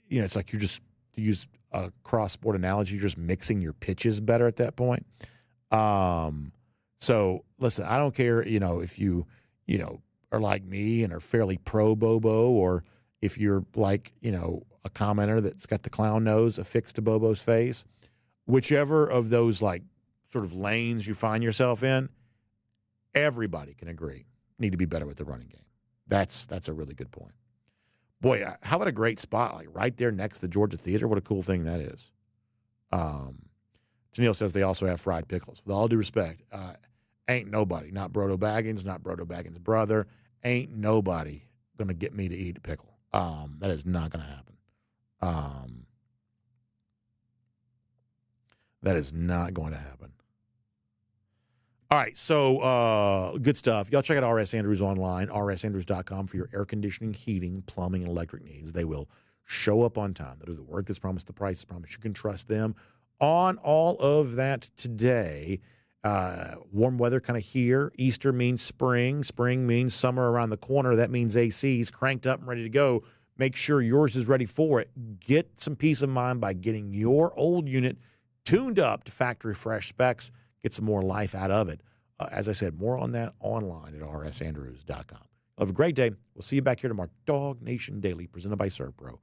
it's like you're just, to use a cross-sport analogy, you're just mixing your pitches better at that point. So, listen, I don't care, if you are like me and are fairly pro-Bobo, or if you're like, a commenter that's got the clown nose affixed to Bobo's face. Whichever of those, like, sort of lanes you find yourself in, everybody can agree need to be better with the running game. That's a really good point. Boy, how about a great spot, like right there next to the Georgia Theater? What a cool thing that is. Janelle says they also have fried pickles. With all due respect, ain't nobody, not Brodo Baggins, not Brodo Baggins' brother, ain't nobody going to get me to eat a pickle. That is not going to happen. That is not going to happen. All right, so good stuff. Y'all check out RS Andrews online, rsandrews.com, for your air conditioning, heating, plumbing, and electric needs. They will show up on time. They'll do the work that's promised, the price that's promised. You can trust them on all of that today. Warm weather kind of here. Easter means spring. Spring means summer around the corner. That means AC's cranked up and ready to go. Make sure yours is ready for it. Get some peace of mind by getting your old unit tuned up to factory fresh specs. Get some more life out of it. As I said, more on that online at rsandrews.com. Have a great day. We'll see you back here tomorrow. DawgNation Daily, presented by ServPro.